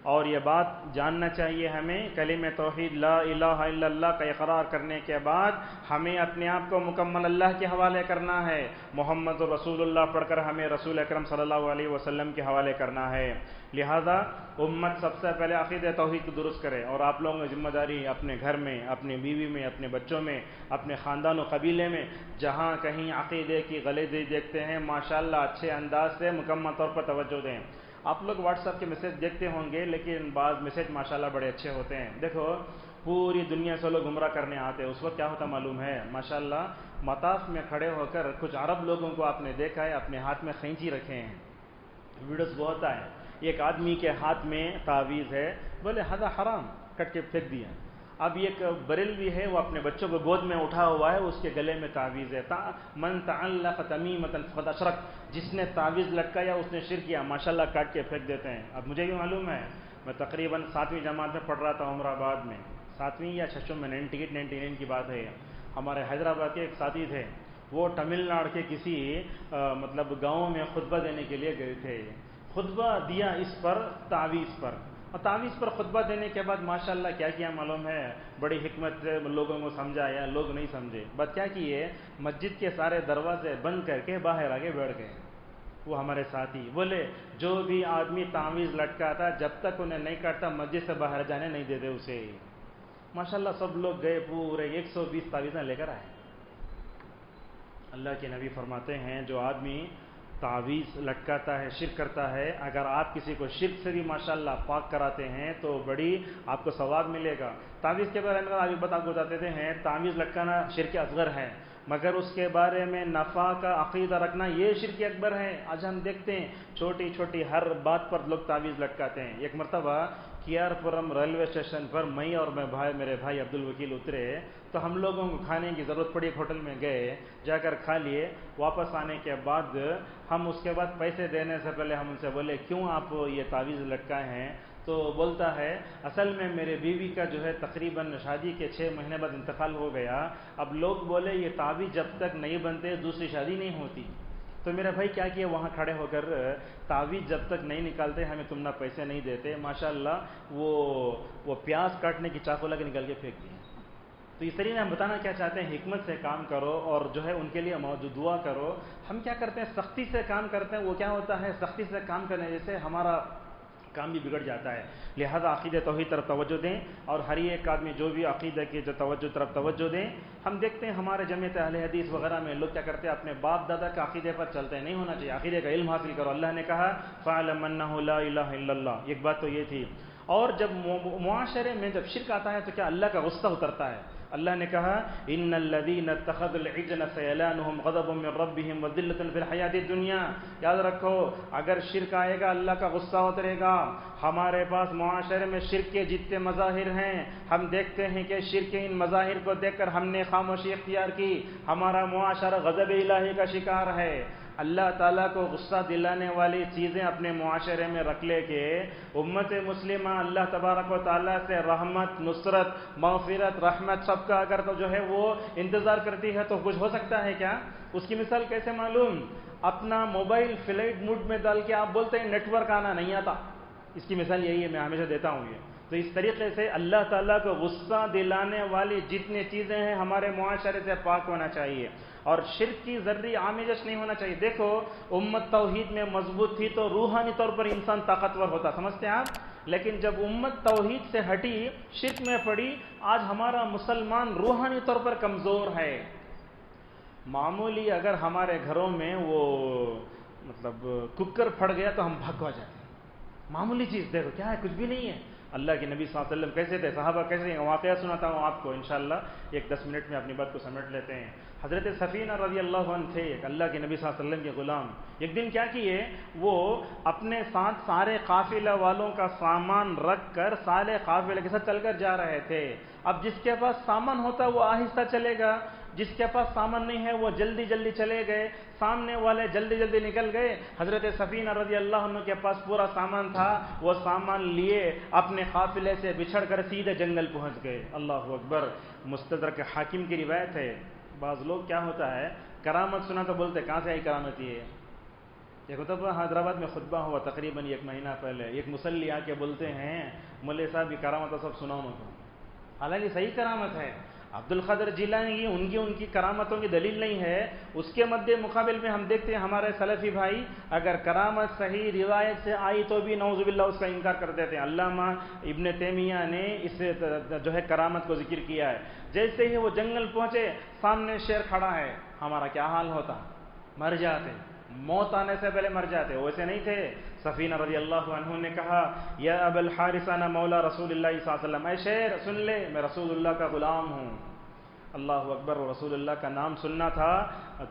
اور یہ بات جاننا چاہیے ہمیں، کلمہ توحید لا الہ الا اللہ کا اقرار کرنے کے بعد ہمیں اپنے آپ کو مکمل اللہ کے حوالے کرنا ہے۔ محمد رسول اللہ پڑھ کر ہمیں رسول اکرم صلی اللہ علیہ وسلم کے حوالے کرنا ہے۔ لہذا امت سب سے پہلے عقیدہ توحید کو درست کرے، اور آپ لوگوں کی ذمہ داری اپنے گھر میں، اپنی بیوی میں، اپنے بچوں میں، اپنے خاندان و قبیلے میں جہاں کہیں عقیدے کی غلطی دیکھتے ہیں ماشاءاللہ اچھے انداز سے مکمل طور پر توجہ دیں۔ آپ لوگ واٹس ایپ کے میسیج دیکھتے ہوں گے، لیکن بعض میسیج ماشاءاللہ بڑے اچھے ہوتے ہیں۔ دیکھو، پوری دنیا سے لوگ گمراہ کرنے آتے ہیں، اس وقت کیا ہوتا معلوم ہے؟ ماشاءاللہ مطاف میں کھڑے ہو کر کچھ عرب لوگوں کو آپ نے دیکھا ہے اپنے ہاتھ میں خینچی رکھے ہیں، ویڈیوز بہت آئے۔ ایک آدمی کے ہاتھ میں تعویذ ہے، بولے ہذا حرام، کٹ کے پھینک دیا۔ اب ایک بریلوی ہے، وہ اپنے بچوں کو گود میں اٹھا ہوا ہے، اس کے گلے میں تعویذ ہے، من تعلق تمیمۃ فقد اشرک، جس نے تعویذ لٹکایا اس نے شرک کیا، ماشاءاللہ کاٹ کے پھینک دیتے ہیں۔ اب مجھے بھی معلوم ہے، میں تقریباً 7ویں جماعت میں پڑھ رہا تھا عمر آباد میں، 7ویں یا 6 میں، 98-99 کی بات ہے۔ ہمارے حیدرآباد کے ایک ساتھی تھے، وہ تمل ناڈو کے کسی مطلب گاؤں میں خطبہ دینے کے لیے گئے تھے۔ خطبہ دیا اس پر، تعویذ پر، اور تعویذ پر خطبہ دینے کے بعد ماشاءاللہ کیا معلوم ہے؟ بڑی حکمت سے لوگوں کو سمجھایا، لوگ نہیں سمجھے۔ بات کیا کیے؟ مسجد کے سارے دروازے بند کر کے باہر آگے بیٹھ گئے۔ وہ ہمارے ساتھی بولے جو بھی آدمی تعویذ لٹکاتا جب تک انہیں نہیں کاٹتا مسجد سے باہر جانے نہیں دیتے اسے۔ ماشاءاللہ سب لوگ گئے، پورے 120 تعویذیں لے کر آئے۔ اللہ کے نبی فرماتے ہیں جو آدمی تعویذ لٹکاتا ہے، شرک کرتا ہے، اگر آپ کسی کو شرک سے بھی ماشاءاللہ پاک کراتے ہیں تو بڑی آپ کو ثواب ملے گا۔ تعویذ کے بارے میں آگے بتاتے ہیں، تعویذ لٹکانا شرک اصغر ہے، مگر اس کے بارے میں نفع کا عقیدہ رکھنا یہ شرک اکبر ہے۔ آج ہم دیکھتے ہیں چھوٹی چھوٹی ہر بات پر لوگ تعویذ لٹکاتے ہیں۔ ایک مرتبہ کیار پورم ریلوے اسٹیشن پر میں اور میرے بھائی عبد الوکیل اترے تو ہم لوگوں کو کھانے کی ضرورت پڑی، ایک ہوٹل میں گئے، جا کر کھا لیے۔ واپس آنے کے بعد ہم اس کے بعد پیسے دینے سے پہلے ہم ان سے بولے کیوں آپ یہ تعویذ لٹکائے ہیں؟ تو بولتا ہے اصل میں میرے بیوی کا جو ہے تقریباً شادی کے 6 مہینے بعد انتقال ہو گیا، اب لوگ بولے یہ تعویذ جب تک نہیں بنتے دوسری شادی نہیں ہوتی۔ تو میرا بھائی کیا کیا، وہاں کھڑے ہو کر تعویذ جب تک نہیں نکالتے ہمیں تم نہ پیسے نہیں دیتے، ماشاءاللہ وہ پیاز کاٹنے کی چاقو لگے نکال کے پھینک دیا۔ تو اس طریقے ہم بتانا کیا چاہتے ہیں، حکمت سے کام کرو اور جو ہے ان کے لیے موجود دعا کرو۔ ہم کیا کرتے ہیں، سختی سے کام کرتے ہیں، وہ کیا ہوتا ہے سختی سے کام کرنے جیسے ہمارا کام بھی بگڑ جاتا ہے۔ لہذا عقیدہ توحید طرف توجہ دیں، اور ہر ایک آدمی جو بھی عقیدہ کی جو توجہ دیں۔ ہم دیکھتے ہیں ہمارے جمعیت اہل حدیث وغیرہ میں لوگ کیا کرتے ہیں، اپنے باپ دادا کے عقیدے پر چلتے ہیں، نہیں ہونا چاہیے۔ عقیدے کا علم حاصل کرو، اللہ نے کہا فَاعْلَمْ أَنَّهُ لَا إِلَٰهَ إِلَّا اللَّهُ، ایک بات تو یہ تھی۔ اور جب معاشرے میں جب شرک آتا ہے تو کیا اللہ کا غصہ اترتا ہے، اللہ نے کہا ان الذین اتخذوا العجل سیلانهم غضب من ربهم وذلۃ فی الحیاۃ الدنیا. یاد رکھو اگر شرک آئے گا اللہ کا غصہ اترے گا. ہمارے پاس معاشرے میں شرک کے جتنے مظاہر ہیں ہم دیکھتے ہیں کہ شرک کے ان مظاہر کو دیکھ کر ہم نے خاموشی اختیار کی. ہمارا معاشرہ غضب الہی کا شکار ہے. اللہ تعالیٰ کو غصہ دلانے والی چیزیں اپنے معاشرے میں رکھ لے کے امت مسلمہ اللہ تبارک و تعالیٰ سے رحمت، نصرت، مغفرت، رحمت سب کا اگر تو جو ہے وہ انتظار کرتی ہے تو کچھ ہو سکتا ہے کیا؟ اس کی مثال کیسے معلوم؟ اپنا موبائل فلائٹ موڈ میں ڈال کے آپ بولتے ہیں نیٹ ورک آنا نہیں آتا. اس کی مثال یہی ہے، میں ہمیشہ دیتا ہوں یہ. تو اس طریقے سے اللہ تعالیٰ کو غصہ دلانے والی جتنی چیزیں ہیں ہمارے معاشرے سے پاک ہونا چاہیے اور شرک کی ذرّی آمیزش نہیں ہونا چاہیے. دیکھو امت توحید میں مضبوط تھی تو روحانی طور پر انسان طاقتور ہوتا، سمجھتے ہیں آپ؟ لیکن جب امت توحید سے ہٹی، شرک میں پڑی، آج ہمارا مسلمان روحانی طور پر کمزور ہے. معمولی اگر ہمارے گھروں میں وہ مطلب کوکر پھٹ گیا تو ہم بھاگ جاتے ہیں. معمولی چیز دیکھو کیا ہے، کچھ بھی نہیں ہے. اللہ کے نبی صلی اللہ علیہ وسلم کیسے تھے، صحابہ کیسے تھے، واقعہ سناتا ہوں آپ کو انشاءاللہ. 10 منٹ میں اپنی بات کو سمیٹ لیتے ہیں. حضرت سفینہ رضی اللہ عنہ تھے، ایک اللہ کے نبی صلی اللہ علیہ وسلم کے غلام. ایک دن کیا کیے، وہ اپنے ساتھ سارے قافلہ والوں کا سامان رکھ کر سارے قافلے کے ساتھ چل کر جا رہے تھے. اب جس کے پاس سامان ہوتا وہ آہستہ چلے گا، جس کے پاس سامان نہیں ہے وہ جلدی جلدی چلے گئے. سامنے والے جلدی جلدی نکل گئے. حضرت سفینہ رضی اللہ عنہ کے پاس پورا سامان تھا، وہ سامان لیے اپنے قافلے سے بچھڑ کر سیدھے جنگل پہنچ گئے. اللہ اکبر. مستدرک حاکم کی روایت ہے. بعض لوگ کیا ہوتا ہے کرامت سنا تو بولتے کہاں سے آئی کرامت یہ. ایک خطبہ حیدرآباد میں خطبہ ہوا تقریباً 1 مہینہ پہلے. ایک مصلی آ کے بولتے ہیں مولوی صاحب یہ کرامت سب سناؤ مجھے. حالانکہ صحیح کرامت ہے. عبد القادر جیلانی ان کی کرامتوں کی دلیل نہیں ہے. اس کے مد مقابل میں ہم دیکھتے ہیں ہمارے سلفی بھائی اگر کرامت صحیح روایت سے آئی تو بھی نعوذ باللہ اس کا انکار کر دیتے ہیں. علامہ ابن تیمیہ نے اس جو ہے کرامت کو ذکر کیا ہے. جیسے ہی وہ جنگل پہنچے سامنے شیر کھڑا ہے، ہمارا کیا حال ہوتا، مر جاتے، موت آنے سے پہلے مر جاتے. ویسے نہیں تھے. سفینہ رضی اللہ عنہ نے کہا یا ابا الحارث انا مولا رسول اللہ صلی اللہ علیہ وسلم. اے شیر سن لے، میں رسول اللہ کا غلام ہوں. اللہ اکبر. رسول اللہ کا نام سننا تھا.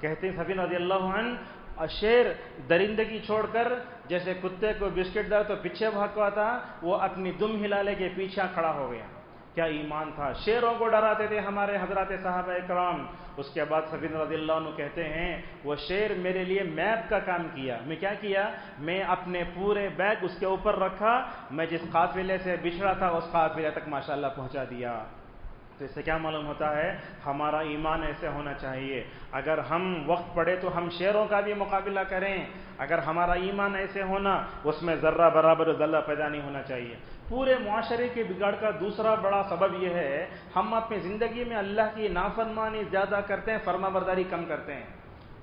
کہتے ہیں سفینہ رضی اللہ عنہ شیر درندگی چھوڑ کر جیسے کتے کو بسکٹ دار تو پیچھے بھاگتا تھا، وہ اپنی دم ہلا لے کے پیچھے کھڑا ہو گیا. کیا ایمان تھا. شیروں کو ڈراتے تھے ہمارے حضرات صحابہ کرام. اس کے بعد سفینہ رضی اللہ عنہ کہتے ہیں وہ شیر میرے لیے میپ کا کام کیا. میں کیا کیا، میں اپنے پورے بیگ اس کے اوپر رکھا، میں جس قافلے سے بچھڑا تھا اس قافلے تک ماشاءاللہ پہنچا دیا. تو اس سے کیا معلوم ہوتا ہے ہمارا ایمان ایسے ہونا چاہیے. اگر ہم وقت پڑے تو ہم شیروں کا بھی مقابلہ کریں. اگر ہمارا ایمان ایسے ہونا اس میں ذرہ برابر ذلہ پیدا نہیں ہونا چاہیے. پورے معاشرے کے بگاڑ کا دوسرا بڑا سبب یہ ہے ہم اپنی زندگی میں اللہ کی نافرمانی زیادہ کرتے ہیں، فرما برداری کم کرتے ہیں.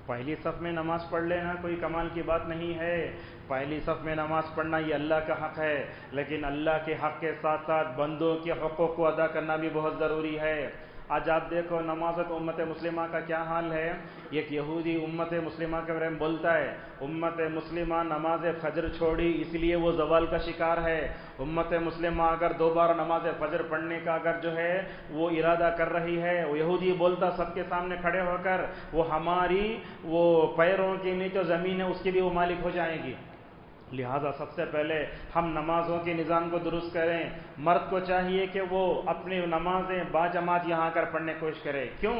پہلی صف میں نماز پڑھ لینا کوئی کمال کی بات نہیں ہے. پہلی صف میں نماز پڑھنا یہ اللہ کا حق ہے، لیکن اللہ کے حق کے ساتھ ساتھ بندوں کے حقوق کو ادا کرنا بھی بہت ضروری ہے. آج آپ دیکھو نمازت امت مسلمہ کا کیا حال ہے. ایک یہودی امت مسلمہ کے بارے میں بولتا ہے امت مسلمہ نماز فجر چھوڑی اس لیے وہ زوال کا شکار ہے. امت مسلمہ اگر دوبارہ نماز فجر پڑھنے کا اگر جو ہے وہ ارادہ کر رہی ہے، وہ یہودی بولتا سب کے سامنے کھڑے ہو کر وہ ہماری وہ پیروں کے نیچے زمین ہے اس کی بھی وہ مالک ہو جائیں گی. لہذا سب سے پہلے ہم نمازوں کے نظام کو درست کریں. مرد کو چاہیے کہ وہ اپنی نمازیں باجماعت یہاں کر پڑھنے کی کوشش کرے. کیوں؟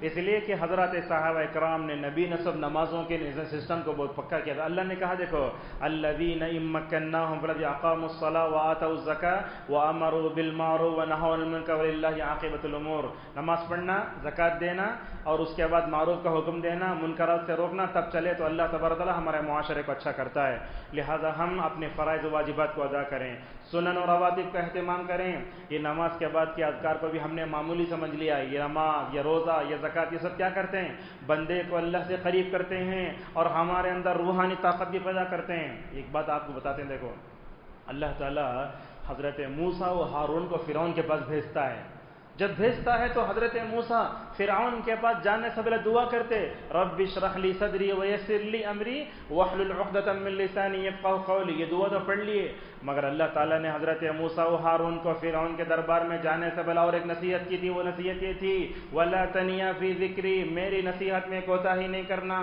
اس لیے کہ حضرات صحابہ کرام نے نبی نصب نمازوں کے سسٹم کو بہت پکا کیا تھا. اللہ نے کہا دیکھو الذین ان مکناہم فی الارض اقاموا الصلاۃ وآتوا الزکاۃ وامروا بالمعروف ونہوا عن المنکر وللہ عاقبۃ الامور. نماز پڑھنا، زکوٰۃ دینا اور اس کے بعد معروف کا حکم دینا، منکرات سے روکنا، تب چلے تو اللہ تبارک تعالیٰ ہمارے معاشرے کو اچھا کرتا ہے. لہذا ہم اپنے فرائض و واجبات کو ادا کریں، سنن و رواتب کا اہتمام کریں. یہ نماز کے بعد کے اذکار کو بھی ہم نے معمولی سمجھ لیا. یہ نماز، یہ روزہ، یہ زکوٰۃ، یہ سب کیا کرتے ہیں؟ بندے کو اللہ سے قریب کرتے ہیں اور ہمارے اندر روحانی طاقت بھی پیدا کرتے ہیں. ایک بات آپ کو بتاتے ہیں، دیکھو اللہ تعالیٰ حضرت موسیٰ و ہارون کو فرعون کے پاس بھیجتا ہے. جب بھیجتا ہے تو حضرت موسیٰ فرعون کے پاس جانے سے پہلے دعا کرتے، رب اشرح لی صدری ویسر لی امری واحلل عقدۃ من لسانی یفقهوا قولی. یہ دعا تو پڑھ لیے، مگر اللہ تعالیٰ نے حضرت موسیٰ و ہارون کو فرعون کے دربار میں جانے سے پہلے اور ایک نصیحت کی تھی. وہ نصیحت یہ تھی، ولا تنیا فی ذکری، میری نصیحت میں کوتاہی نہیں کرنا.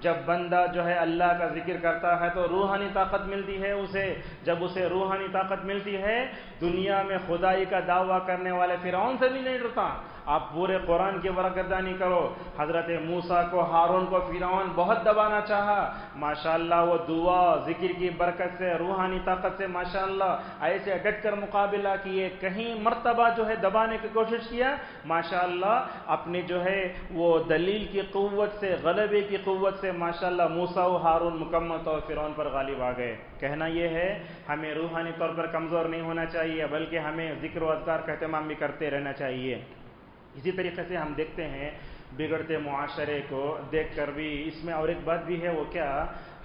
جب بندہ جو ہے اللہ کا ذکر کرتا ہے تو روحانی طاقت ملتی ہے اسے. جب اسے روحانی طاقت ملتی ہے، دنیا میں خدائی کا دعویٰ کرنے والے فرعون سے بھی نہیں ڈرتا. آپ پورے قرآن کی ورقردانی کرو، حضرت موسیٰ کو ہارون کو فرعون بہت دبانا چاہا، ماشاءاللہ وہ دعا ذکر کی برکت سے، روحانی طاقت سے ماشاءاللہ ایسے ڈٹ کر مقابلہ کیے. کہیں مرتبہ جو ہے دبانے کی کوشش کیا، ماشاءاللہ اپنی جو ہے وہ دلیل کی قوت سے، غلبے کی قوت سے ماشاءاللہ موسیٰ و ہارون مکمل طور فرعون پر غالب آ گئے. کہنا یہ ہے ہمیں روحانی طور پر کمزور نہیں ہونا چاہیے، بلکہ ہمیں ذکر و اذکار کا اہتمام بھی کرتے رہنا چاہیے. اسی طریقے سے ہم دیکھتے ہیں بگڑتے معاشرے کو دیکھ کر بھی اس میں اور ایک بات بھی ہے، وہ کیا،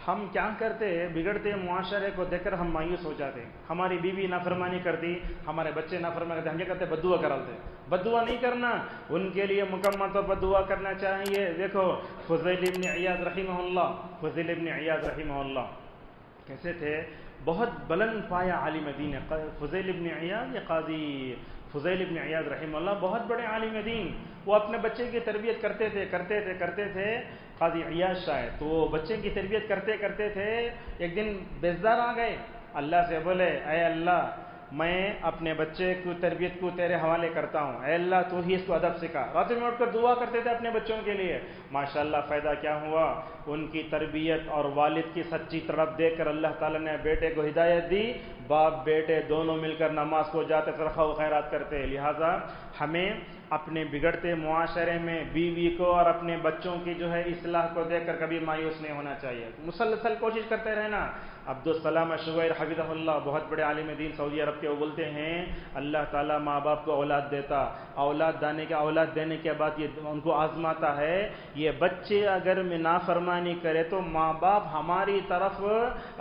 ہم کیا کرتے، بگڑتے معاشرے کو دیکھ کر ہم مایوس ہو جاتے. ہماری بیوی نافرمانی کرتی، ہمارے بچے نافرمانی کرتے، ہم کیا کرتے، بددعا کرالتے. بددعا نہیں کرنا، ان کے لیے مکمل طور پر دعا کرنا چاہیے. دیکھو فضیل ابن عیاض رحمہ اللہ، فضیل ابن عیاض رحمہ اللہ کیسے تھے، بہت بلند پایا عالم دین. فضیل ابن عیاض یا قاضی فضیل ابن عیاض رحمہ اللہ بہت بڑے عالم دین. وہ اپنے بچے کی تربیت کرتے تھے قاضی عیاض شاید. تو وہ بچے کی تربیت کرتے تھے. ایک دن بیزار آ گئے، اللہ سے بولے، اے اللہ میں اپنے بچے کی تربیت کو تیرے حوالے کرتا ہوں، اے اللہ تو ہی اس کو ادب سکھا. رات میں اٹھ کر دعا کرتے تھے اپنے بچوں کے لیے. ماشاءاللہ فائدہ کیا ہوا، ان کی تربیت اور والد کی سچی طرف دیکھ کر اللہ تعالیٰ نے بیٹے کو ہدایت دی. باپ بیٹے دونوں مل کر نماز کو جاتے، صدقہ و خیرات کرتے. لہٰذا ہمیں اپنے بگڑتے معاشرے میں بیوی کو اور اپنے بچوں کی جو ہے اصلاح کو دیکھ کر کبھی مایوس نہیں ہونا چاہیے، مسلسل کوشش کرتے رہنا. عبدالسلام الشویر حفظہ اللہ بہت بڑے عالم دین سعودی عرب کے، وہ بولتے ہیں اللہ تعالیٰ ماں باپ کو اولاد دیتا، اولاد دینے کے بعد یہ ان کو آزماتا ہے. یہ بچے اگر میں نافرمانی کرے تو ماں باپ ہماری طرف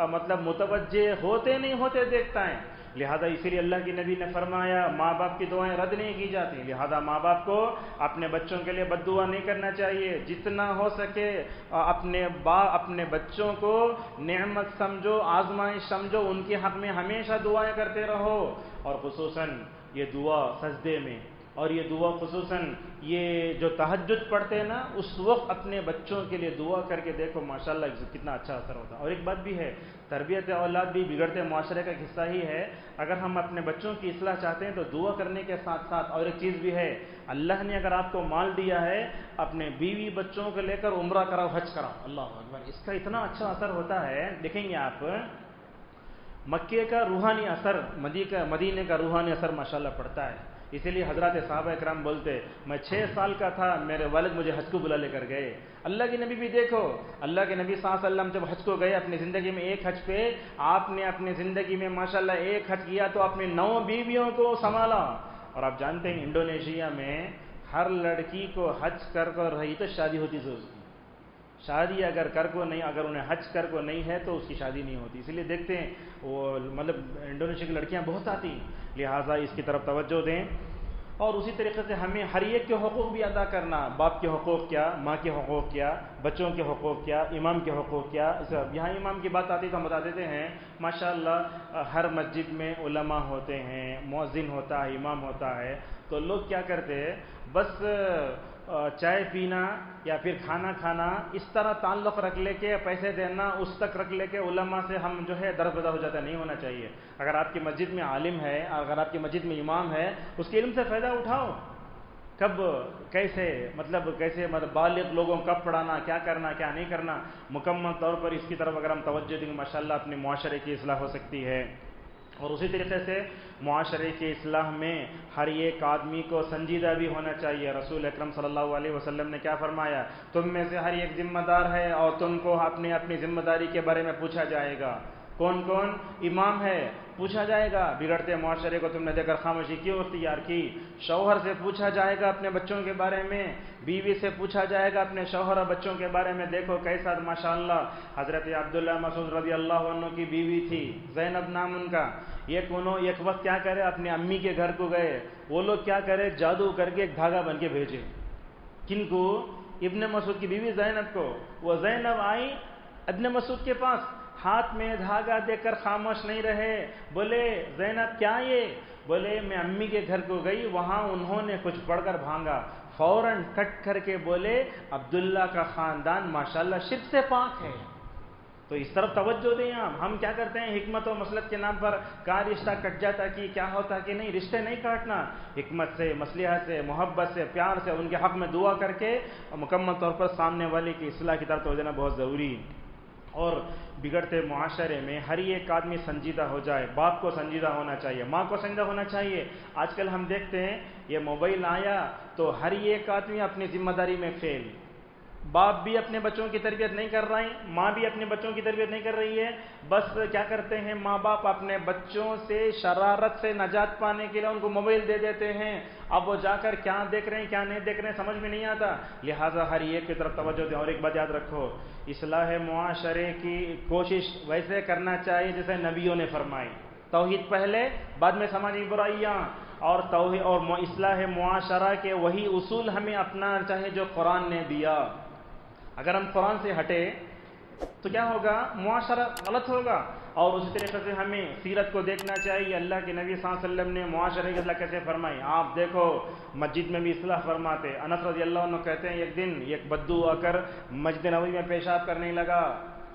مطلب متوجہ ہوتے نہیں ہوتے دیکھتا ہے. لہذا اسی لیے اللہ کے نبی نے فرمایا ماں باپ کی دعائیں رد نہیں کی جاتی. لہذا ماں باپ کو اپنے بچوں کے لیے بد دعا نہیں کرنا چاہیے. جتنا ہو سکے اپنے بچوں کو نعمت سمجھو، آزمائش سمجھو، ان کے حق میں ہمیشہ دعائیں کرتے رہو. اور خصوصاً یہ دعا سجدے میں، اور یہ دعا خصوصاً یہ جو تہجد پڑھتے ہیں نا، اس وقت اپنے بچوں کے لیے دعا کر کے دیکھو ماشاءاللہ کتنا اچھا اثر ہوتا ہے. اور ایک بات بھی ہے، تربیت اولاد بھی بگڑتے معاشرے کا حصہ ہی ہے. اگر ہم اپنے بچوں کی اصلاح چاہتے ہیں تو دعا کرنے کے ساتھ ساتھ اور ایک چیز بھی ہے، اللہ نے اگر آپ کو مال دیا ہے، اپنے بیوی بچوں کو لے کر عمرہ کراؤ، حج کراؤ. اللہ اکبر، اس کا اتنا اچھا اثر ہوتا ہے. دیکھیں گے آپ مکے کا روحانی اثر، مدینے کا روحانی اثر ماشاءاللہ پڑتا ہے. اسی لیے حضرات صحابہ اکرام بولتے، میں 6 سال کا تھا، میرے والد مجھے حج کو بلا لے کر گئے. اللہ کے نبی بھی دیکھو، اللہ کے نبی صلی اللہ علیہ وسلم جب حج کو گئے اپنی زندگی میں ایک حج پہ، آپ نے اپنی زندگی میں ماشاءاللہ ایک حج کیا تو اپنی 9 بیویوں کو سنبھالا. اور آپ جانتے ہیں انڈونیشیا میں ہر لڑکی کو حج کر رہی تو شادی ہوتی ہے اس کی. شادی اگر انہیں حج کر کو نہیں ہے تو اس کی شادی نہیں ہوتی. اس لیے دیکھتے ہیں وہ مطلب انڈونیشیا کی لڑکیاں بہت آتی ہیں. لہٰذا اس کی طرف توجہ دیں. اور اسی طریقے سے ہمیں ہر ایک کے حقوق بھی ادا کرنا. باپ کے حقوق کیا، ماں کے حقوق کیا، بچوں کے حقوق کیا، امام کے حقوق کیا. یہاں امام کی بات آتی تو ہم بتا دیتے ہیں ماشاءاللہ ہر مسجد میں علماء ہوتے ہیں، مؤذن ہوتا ہے، امام ہوتا ہے. تو لوگ کیا کرتے ہیں، بس چائے پینا یا پھر کھانا کھانا اس طرح تعلق رکھ لے کے، پیسے دینا اس تک رکھ لے کے علماء سے ہم جو ہے دربدر ہو جاتا ہے. نہیں ہونا چاہیے. اگر آپ کی مسجد میں عالم ہے، اگر آپ کی مسجد میں امام ہے، اس کے علم سے فائدہ اٹھاؤ. کیسے بالغ لوگوں کو کب پڑھانا، کیا کرنا کیا نہیں کرنا، مکمل طور پر اس کی طرف اگر ہم توجہ دیں گے ماشاءاللہ اپنے معاشرے کی اصلاح ہو سکتی ہے. اور اسی طریقے سے معاشرے کی اصلاح میں ہر ایک آدمی کو سنجیدہ بھی ہونا چاہیے. رسول اکرم صلی اللہ علیہ وسلم نے کیا فرمایا، تم میں سے ہر ایک ذمہ دار ہے اور تم کو اپنی ذمہ داری کے بارے میں پوچھا جائے گا. کون کون امام ہے؟ پوچھا جائے گا بگڑتے معاشرے کو تم نے دیکھ کر خاموشی کیوں اختیار کی؟ شوہر سے پوچھا جائے گا اپنے بچوں کے بارے میں، بیوی سے پوچھا جائے گا اپنے شوہر اور بچوں کے بارے میں۔ دیکھو کیسا ماشاءاللہ حضرت عبداللہ مسعود رضی اللہ عنہ کی بیوی تھی، زینب نام ان کا۔ ایک وقت کیا کرے، اپنے امی کے گھر کو گئے، وہ لوگ کیا کرے، جادو کر کے ایک دھاگا بن کے بھیجے۔ کن کو؟ ابن مسعود کی بیوی زینب کو۔ وہ زینب آئی ابن مسعود کے پاس، ہاتھ میں دھاگا دے کر خاموش نہیں رہے، بولے زینب کیا یہ؟ بولے میں امی کے گھر کو گئی، وہاں انہوں نے کچھ پڑھ کر بھانگا۔ فوراً کٹ کر کے بولے عبداللہ کا خاندان ماشاءاللہ شرک سے پاک ہے۔ تو اس طرف توجہ دیں آپ۔ ہم کیا کرتے ہیں، حکمت و مصلحت کے نام پر کا رشتہ کٹ جاتا کہ کیا ہوتا کہ نہیں، رشتے نہیں کاٹنا، حکمت سے، مصلحت سے، محبت سے، پیار سے ان کے حق میں دعا کر کے مکمل طور پر سامنے والے کی اصلاح کی طرف توجہ دینا بہت ضروری ہے۔ اور بگڑتے معاشرے میں ہر ایک آدمی سنجیدہ ہو جائے، باپ کو سنجیدہ ہونا چاہیے، ماں کو سنجیدہ ہونا چاہیے۔ آج کل ہم دیکھتے ہیں یہ موبائل آیا تو ہر ایک آدمی اپنی ذمہ داری میں فیل، باپ بھی اپنے بچوں کی تربیت نہیں کر رہے ہیں، ماں بھی اپنے بچوں کی تربیت نہیں کر رہی ہے۔ بس کیا کرتے ہیں ماں باپ، اپنے بچوں سے شرارت سے نجات پانے کے لیے ان کو موبائل دے دیتے ہیں، اب وہ جا کر کیا دیکھ رہے ہیں کیا نہیں دیکھ رہے ہیں سمجھ میں نہیں آتا۔ لہٰذا ہر ایک کی طرف توجہ دیں۔ اور ایک بات یاد رکھو، اصلاح معاشرے کی کوشش ویسے کرنا چاہیے جیسے نبیوں نے فرمائی، توحید پہلے، بعد میں سماجی برائیاں، اور توحید اور اصلاح معاشرہ کے وہی اصول ہمیں اپنانا چاہیے جو قرآن نے دیا۔ اگر ہم قرآن سے ہٹے تو کیا ہوگا، معاشرہ غلط ہوگا۔ اور اسی طریقے سے ہمیں سیرت کو دیکھنا چاہیے، اللہ کے نبی صلی اللہ علیہ وسلم نے معاشرے کی اصلاح کیسے فرمائی۔ آپ دیکھو مسجد میں بھی اصلاح فرماتے۔ انس رضی اللہ عنہ کہتے ہیں ایک دن ایک بدو آ کر مسجد نبوی میں پیشاب کرنے لگا۔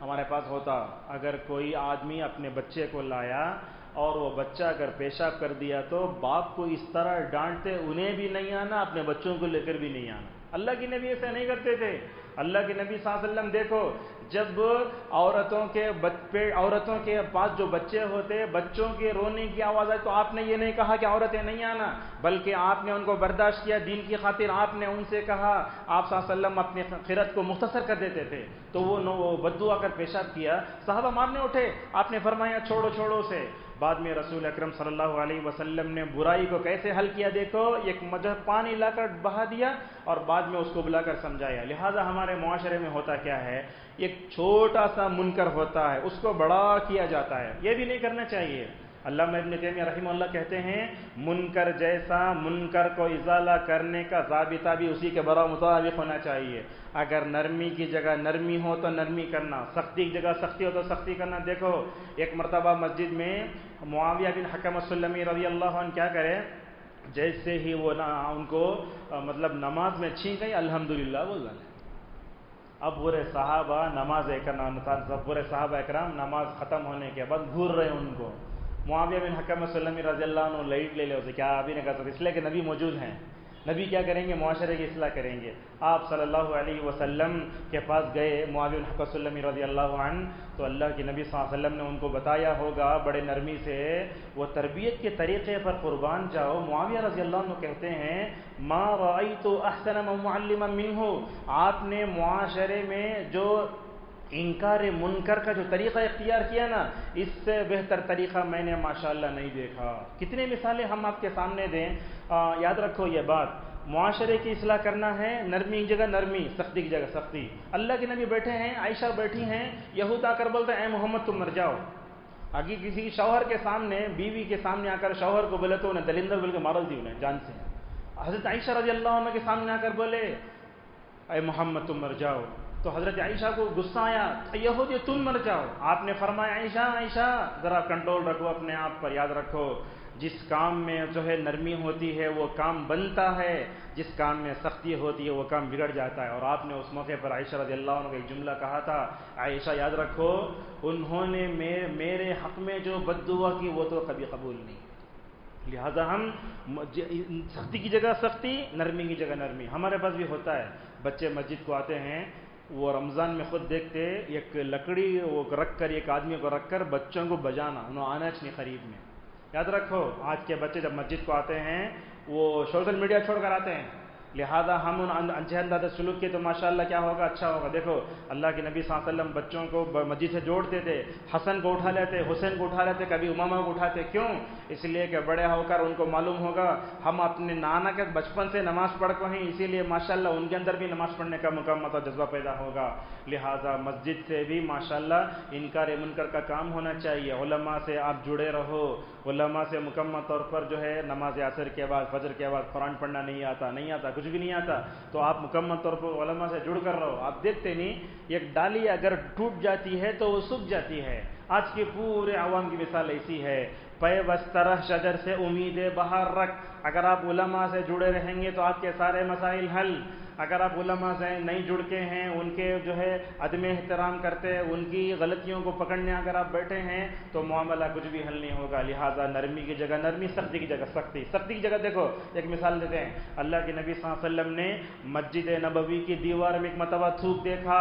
ہمارے پاس ہوتا، اگر کوئی آدمی اپنے بچے کو لایا اور وہ بچہ اگر پیشاب کر دیا تو باپ کو اس طرح ڈانٹتے، انہیں بھی نہیں آنا، اپنے بچوں کو لے کر بھی نہیں آنا۔ اللہ کے نبی ایسا نہیں کرتے تھے۔ اللہ کے نبی صلی اللہ علیہ وسلم دیکھو، جب عورتوں کے پاس جو بچے ہوتے، بچوں کے رونے کی آواز آئی تو آپ نے یہ نہیں کہا کہ عورتیں نہیں آنا، بلکہ آپ نے ان کو برداشت کیا، دین کی خاطر آپ نے ان سے کہا، آپ صلی اللہ علیہ وسلم اپنی خیرت کو مختصر کر دیتے تھے۔ تو وہ بدو آ کر پیشاب کیا، صحابہ مارنے اٹھے، آپ نے فرمایا چھوڑو چھوڑو اسے۔ بعد میں رسول اکرم صلی اللہ علیہ وسلم نے برائی کو کیسے حل کیا، دیکھو ایک پانی لا کر بہا دیا اور بعد میں اس کو بلا کر سمجھایا۔ لہٰذا ہمارے معاشرے میں ہوتا کیا ہے، ایک چھوٹا سا منکر ہوتا ہے اس کو بڑا کیا جاتا ہے، یہ بھی نہیں کرنا چاہیے۔ علامہ ابن تیمیہ رحمہ اللہ کہتے ہیں منکر جیسا منکر کو ازالہ کرنے کا ضابطہ بھی اسی کے برابر مطابق ہونا چاہیے۔ اگر نرمی کی جگہ نرمی ہو تو نرمی کرنا، سختی کی جگہ سختی ہو تو سختی کرنا۔ دیکھو ایک مرتبہ مسجد میں معاویہ بن حکم السلمی رضی اللہ عنہ کیا کرے، جیسے ہی وہ ان کو مطلب نماز میں چھینک گئی الحمدللہ بول رہے ہیں۔ اب پورے صحابہ نماز پورے صحابہ اکرام نماز ختم ہونے کے بعد گھور رہے ان کو۔ معاویہ بن حکم السلمی رضی اللہ عنہ لائٹ لے اسے، کیا ابھی نہیں کر سکتے، اس لیے کہ نبی موجود ہیں۔ نبی کیا کریں گے، معاشرے کی اصلاح کریں گے۔ آپ صلی اللہ علیہ وسلم کے پاس گئے معاویہ بن حکم السلمی رضی اللہ عنہ، تو اللہ کے نبی صلی اللہ علیہ وسلم نے ان کو بتایا ہوگا بڑے نرمی سے، وہ تربیت کے طریقے پر قربان جاؤ۔ معاویہ رضی اللہ عنہ کہتے ہیں ما رأیت احسن معلما منہ، آپ نے معاشرے میں جو انکار منکر کا جو طریقہ اختیار کیا نا، اس سے بہتر طریقہ میں نے ماشاءاللہ نہیں دیکھا۔ کتنے مثالیں ہم آپ کے سامنے دیں۔ یاد رکھو یہ بات، معاشرے کی اصلاح کرنا ہے، نرمی کی جگہ نرمی، سختی کی جگہ سختی۔ اللہ کے نبی بیٹھے ہیں، عائشہ بیٹھی ہیں، یہود آ کر بولتے ہیں اے محمد تم مر جاؤ۔ آگے کسی شوہر کے سامنے، بیوی کے سامنے آ کر شوہر کو بولے تو انہیں دلندر بول کے مارل دی انہیں جان سے۔ حضرت عائشہ رضی اللہ عنہ کے سامنے آ کر بولے اے محمد تم مر جاؤ، تو حضرت عائشہ کو غصہ آیا، یہودی تم مر جاؤ۔ آپ نے فرمایا عائشہ عائشہ ذرا کنٹرول رکھو اپنے آپ پر، یاد رکھو جس کام میں جو ہے نرمی ہوتی ہے وہ کام بنتا ہے، جس کام میں سختی ہوتی ہے وہ کام بگڑ جاتا ہے۔ اور آپ نے اس موقع پر عائشہ رضی اللہ عنہ کا ایک جملہ کہا تھا، عائشہ یاد رکھو انہوں نے میرے حق میں جو بد دعا کی وہ تو کبھی قبول نہیں۔ لہٰذا ہم سختی کی جگہ سختی، نرمی کی جگہ نرمی۔ ہمارے پاس بھی ہوتا ہے، بچے مسجد کو آتے ہیں، وہ رمضان میں خود دیکھتے ایک لکڑی وہ رکھ کر، ایک آدمی کو رکھ کر بچوں کو بجانا، انہوں آنا چاہیے قریب میں۔ یاد رکھو آج کے بچے جب مسجد کو آتے ہیں وہ سوشل میڈیا چھوڑ کر آتے ہیں، لہذا ہم ان اچھے انداز سلوک کے تو ماشاءاللہ کیا ہوگا، اچھا ہوگا۔ دیکھو اللہ کے نبی صلی اللہ علیہ وسلم بچوں کو مسجد سے جوڑتے تھے، حسن کو اٹھا لیتے، حسین کو اٹھا لیتے، کبھی امامہ کو اٹھاتے، کیوں؟ اس لیے کہ بڑے ہو کر ان کو معلوم ہوگا ہم اپنے نانا کے بچپن سے نماز پڑھ کے ہیں، اسی لیے ماشاءاللہ ان کے اندر بھی نماز پڑھنے کا مکمل جذبہ پیدا ہوگا۔ لہذا مسجد سے بھی ماشاءاللہ انکار منکر کا کام ہونا چاہیے، علماء سے آپ جڑے رہو، علماء سے مکمل طور پر جو ہے نماز عصر کے بعد فجر کے بعد قرآن پڑھنا نہیں آتا کچھ بھی نہیں آتا تو آپ مکمل طور پر علماء سے جڑ کر رہو۔ آپ دیکھتے نہیں ایک ڈالی اگر ٹوٹ جاتی ہے تو وہ سوکھ جاتی ہے، آج کے پورے عوام کی مثال ایسی ہے۔ پے بسترہ شجر سے امید بہار رکھ، اگر آپ علماء سے جڑے رہیں گے تو آپ کے سارے مسائل حل، اگر آپ علماء سے نہیں جڑ کے ہیں، ان کے جو ہے عدم احترام کرتے، ان کی غلطیوں کو پکڑنے اگر آپ بیٹھے ہیں تو معاملہ کچھ بھی حل نہیں ہوگا۔ لہذا نرمی کی جگہ نرمی، سختی کی جگہ سختی۔ سختی کی جگہ دیکھو ایک مثال دیتے ہیں، اللہ کے نبی صلی اللہ علیہ وسلم نے مسجد نبوی کی دیوار میں ایک مرتبہ تھوک دیکھا،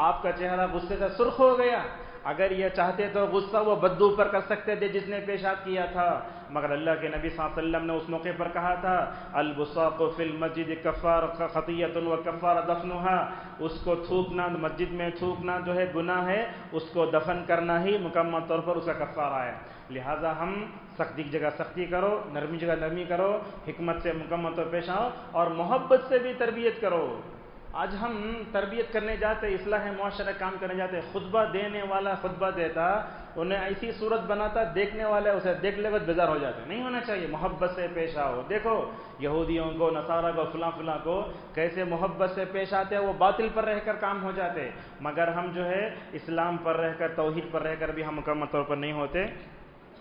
آپ کا چہرہ غصے سے سرخ ہو گیا۔ اگر یہ چاہتے تو غصہ وہ بدو پر کر سکتے تھے جس نے پیشاب کیا تھا، مگر اللہ کے نبی صلی اللہ علیہ وسلم نے اس موقع پر کہا تھا البصاق فی المسجد کفار خطیۃ وکفار دفنها، اس کو تھوکنا، مسجد میں تھوکنا جو ہے گناہ ہے، اس کو دفن کرنا ہی مکمل طور پر اس کا کفارہ ہے۔ لہذا ہم سختی کی جگہ سختی کرو، نرمی کی جگہ نرمی کرو، حکمت سے مکمل طور پیش آؤ اور محبت سے بھی تربیت کرو۔ آج ہم تربیت کرنے جاتے، اصلاح معاشرہ کام کرنے جاتے، خطبہ دینے والا خطبہ دیتا، انہیں ایسی صورت بناتا، دیکھنے والے اسے دیکھ لے بیزار ہو جاتے۔ نہیں ہونا چاہیے، محبت سے پیش آؤ۔ دیکھو یہودیوں کو، نصارہ کو، فلاں کو کیسے محبت سے پیش آتے، وہ باطل پر رہ کر کام ہو جاتے، مگر ہم جو ہے اسلام پر رہ کر، توحید پر رہ کر بھی ہم مکمل طور پر نہیں ہوتے۔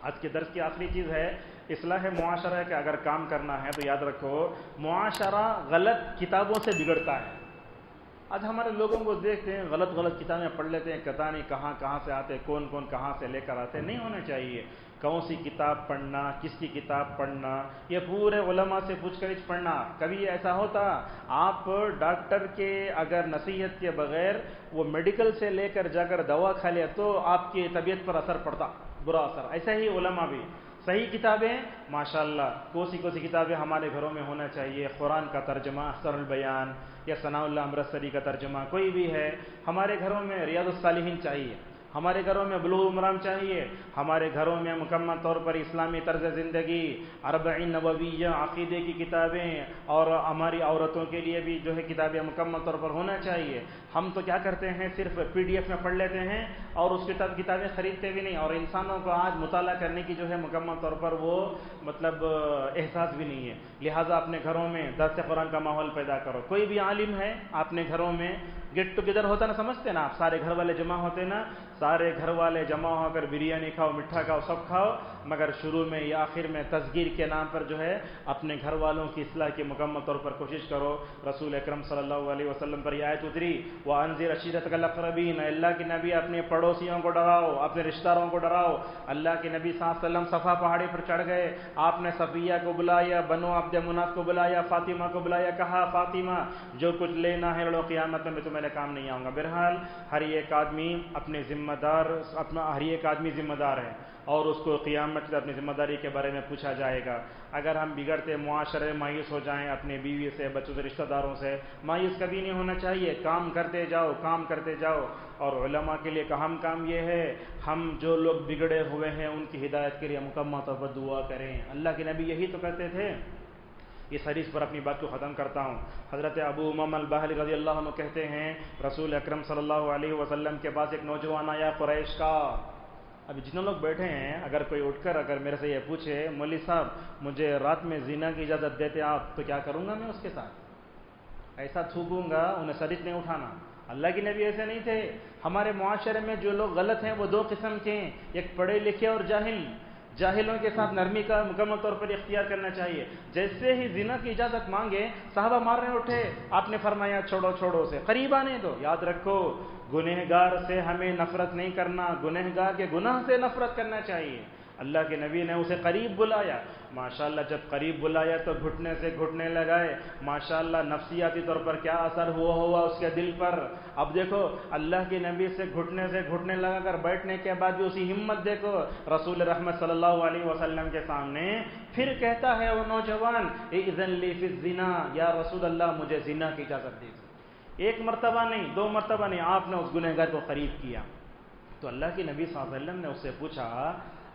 آج کے درس کی آخری چیز ہے اصلاح معاشرہ کے اگر کام کرنا ہے تو یاد رکھو معاشرہ غلط کتابوں سے بگڑتا ہے۔ آج ہمارے لوگوں کو دیکھتے ہیں غلط کتابیں پڑھ لیتے ہیں، پتہ نہیں کہاں سے آتے، کون کہاں سے لے کر آتے۔ نہیں ہونا چاہیے، کون سی کتاب پڑھنا، کس کی کتاب پڑھنا، یہ پورے علماء سے پوچھ کر پڑھنا۔ کبھی ایسا ہوتا آپ ڈاکٹر کے اگر نصیحت کے بغیر وہ میڈیکل سے لے کر جا کر دوا کھا لیا تو آپ کی طبیعت پر اثر پڑتا، برا اثر۔ ایسا ہی علماء بھی صحیح کتابیں ماشاءاللہ کوسی کتابیں ہمارے گھروں میں ہونا چاہیے۔ قرآن کا ترجمہ احسن البیان یا ثناء اللہ امرتسری کا ترجمہ کوئی بھی ہے، ہمارے گھروں میں ریاض الصالحین چاہیے، ہمارے گھروں میں بلوغ المرام چاہیے، ہمارے گھروں میں مکمل طور پر اسلامی طرز زندگی، اربعین نوویہ، عقیدے کی کتابیں، اور ہماری عورتوں کے لیے بھی جو ہے کتابیں مکمل طور پر ہونا چاہیے۔ ہم تو کیا کرتے ہیں، صرف PDF میں پڑھ لیتے ہیں اور اس کتابیں خریدتے بھی نہیں، اور انسانوں کو آج مطالعہ کرنے کی جو ہے مکمل طور پر وہ احساس بھی نہیں ہے۔ لہٰذا اپنے گھروں میں درس قرآن کا ماحول پیدا کرو۔ کوئی بھی عالم ہے اپنے گھروں میں گیٹ ٹوگیدر ہوتا نا، سمجھتے نا آپ، سارے گھر والے جمع ہوتے نا، سارے گھر والے جمع ہو کر بریانی کھاؤ، مٹھا کھاؤ، سب کھاؤ، مگر شروع میں یا آخر میں تصغیر کے نام پر جو ہے اپنے گھر والوں کی اصلاح کی مکمل طور پر کوشش کرو۔ رسول اکرم صلی اللہ علیہ وسلم پر یہ آیت اتری وَأَنذِرْ عَشِيرَتَكَ الْأَقْرَبِينَ، اللہ کے نبی اپنے پڑوسیوں کو ڈراؤ، اپنے رشتہ داروں کو ڈراؤ۔ اللہ کے نبی صلی اللہ علیہ وسلم صفا پہاڑی پر چڑھ گئے، آپ نے صفیہ کو بلایا، بنو عبد مناف کو بلایا، فاطمہ کو بلایا، کہا فاطمہ جو کچھ لینا ہے لڑو، قیامت میں تمہارے کام نہیں آؤں گا۔ بہرحال ہر ایک آدمی ذمہ دار ہے اور اس کو قیامت سے اپنی ذمہ داری کے بارے میں پوچھا جائے گا۔ اگر ہم بگڑتے معاشرے میں مایوس ہو جائیں، اپنے بیوی سے، بچوں سے، رشتہ داروں سے مایوس کبھی نہیں ہونا چاہیے۔ کام کرتے جاؤ اور علماء کے لیے اہم کام یہ ہے ہم جو لوگ بگڑے ہوئے ہیں ان کی ہدایت کے لیے مکمل طور پر دعا کریں۔ اللہ کے نبی یہی تو کرتے تھے۔ اس حدیث پر اپنی بات کو ختم کرتا ہوں۔ حضرت ابو امامہ الباہلی رضی اللہ عنہ کہتے ہیں رسول اکرم صلی اللہ علیہ وسلم کے پاس ایک نوجوان آیا قریش کا۔ ابھی جتنے لوگ بیٹھے ہیں اگر کوئی اٹھ کر اگر میرے سے یہ پوچھے مولوی صاحب مجھے رات میں زنا کی اجازت دیتے آپ، تو کیا کروں گا میں اس کے ساتھ؟ ایسا تھوکوں گا انہیں سرچ نہیں اٹھانا۔ اللہ کے نبی ایسے نہیں تھے۔ ہمارے معاشرے میں جو لوگ غلط ہیں وہ دو قسم کے ہیں، ایک پڑھے لکھے اور جاہل۔ جاہلوں کے ساتھ نرمی کا مکمل طور پر اختیار کرنا چاہیے۔ جیسے ہی زنا کی اجازت مانگے صحابہ مارنے اٹھے، آپ نے فرمایا چھوڑو اسے، قریب آنے دو۔ یاد رکھو گنہگار سے ہمیں نفرت نہیں کرنا، گنہگار کے گناہ سے نفرت کرنا چاہیے۔ اللہ کے نبی نے اسے قریب بلایا، ماشاءاللہ جب قریب بلایا تو گھٹنے سے گھٹنے لگائے، ماشاءاللہ نفسیاتی طور پر کیا اثر ہوا اس کے دل پر۔ اب دیکھو اللہ کے نبی سے گھٹنے لگا کر بیٹھنے کے بعد بھی اسی ہمت دیکھو رسول رحمت صلی اللہ علیہ وسلم کے سامنے، پھر کہتا ہے وہ نوجوان اذن لی فی الزنا، یا رسول اللہ مجھے زنا کی اجازت دیجیے۔ ایک مرتبہ نہیں، دو مرتبہ نہیں، آپ نے اس گنہگار کو قریب کیا۔ تو اللہ کے نبی صلی اللہ علیہ وسلم نے اس سے پوچھا،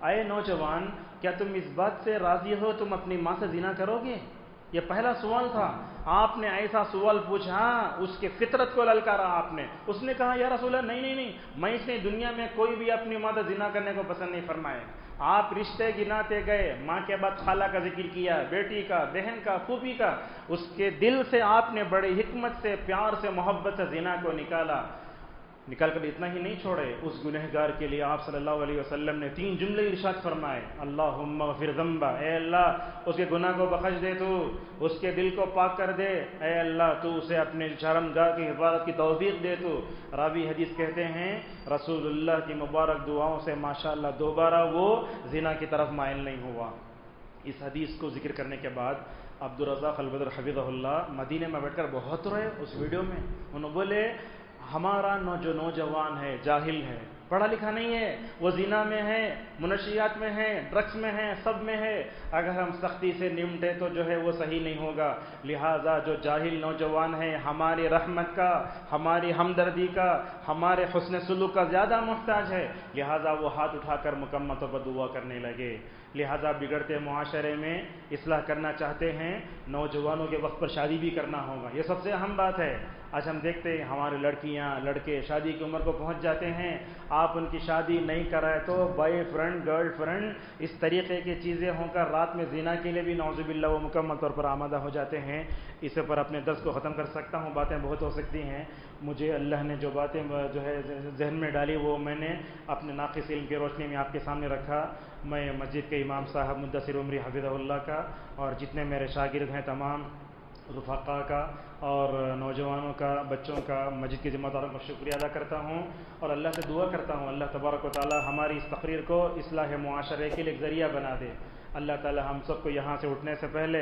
اے نوجوان کیا تم اس بات سے راضی ہو تم اپنی ماں سے زنا کرو گے؟ یہ پہلا سوال تھا۔ آپ نے ایسا سوال پوچھا، اس کے فطرت کو للکارا آپ نے۔ اس نے کہا یا رسول اللہ نہیں، میں اس نے دنیا میں کوئی بھی اپنی ماں سے زنا کرنے کو پسند نہیں فرمائے۔ آپ رشتے گناتے گئے، ماں کے بعد خالہ کا ذکر کیا، بیٹی کا، بہن کا، پھوپھی کا، اس کے دل سے آپ نے بڑی حکمت سے، پیار سے، محبت سے زنا کو نکال کر اتنا ہی نہیں چھوڑے، اس گنہگار کے لیے آپ صلی اللہ علیہ وسلم نے 3 جملے ارشاد فرمائے، اللہم اغفر ذنبہ، اے اللہ اس کے گناہ کو بخش دے، تو اس کے دل کو پاک کر دے، اے اللہ تو اسے اپنے شرمگاہ کی حفاظت کی توفیق دے۔ تو راوی حدیث کہتے ہیں رسول اللہ کی مبارک دعاؤں سے ماشاءاللہ دوبارہ وہ زنا کی طرف مائل نہیں ہوا۔ اس حدیث کو ذکر کرنے کے بعد عبدالرزاق البدر حفظہ اللہ مدینے میں بیٹھ کر بہت روئے اس ویڈیو میں۔ انہوں بولے ہمارا جو نوجوان ہے جاہل ہے، پڑھا لکھا نہیں ہے، وہ زنا میں ہے، منشیات میں ہے، ڈرگس میں ہے، سب میں ہے، اگر ہم سختی سے نمٹے تو جو ہے وہ صحیح نہیں ہوگا، لہٰذا جو جاہل نوجوان ہے ہماری رحمت کا، ہماری ہمدردی کا، ہمارے حسن سلوک کا زیادہ محتاج ہے، لہٰذا وہ ہاتھ اٹھا کر مکمل طور پر دعا کرنے لگے۔ لہٰذا بگڑتے معاشرے میں اصلاح کرنا چاہتے ہیں، نوجوانوں کے وقت پر شادی بھی کرنا ہوگا، یہ سب سے اہم بات ہے۔ آج ہم دیکھتے ہیں ہمارے لڑکیاں لڑکے شادی کی عمر کو پہنچ جاتے ہیں، آپ ان کی شادی نہیں کرائے تو بوائے فرینڈ گرل فرینڈ اس طریقے کی چیزیں ہو کر رات میں زنا کے لیے بھی نعوذ باللہ وہ مکمل طور پر آمادہ ہو جاتے ہیں۔ اس پر اپنے درس کو ختم کر سکتا ہوں، باتیں بہت ہو سکتی ہیں، مجھے اللہ نے جو باتیں جو ہے ذہن میں ڈالی وہ میں نے اپنے ناقص علم کی روشنی میں آپ کے سامنے رکھا۔ میں مسجد کے امام صاحب مدثر عمری حفظہ اللہ کا اور جتنے میرے شاگرد ہیں تمام رفقا کا اور نوجوانوں کا، بچوں کا، مسجد کے ذمہ داروں کا شکریہ ادا کرتا ہوں اور اللہ سے دعا کرتا ہوں اللہ تبارک و تعالی ہماری اس تقریر کو اصلاح معاشرے کے لیے ایک ذریعہ بنا دے۔ اللہ تعالی ہم سب کو یہاں سے اٹھنے سے پہلے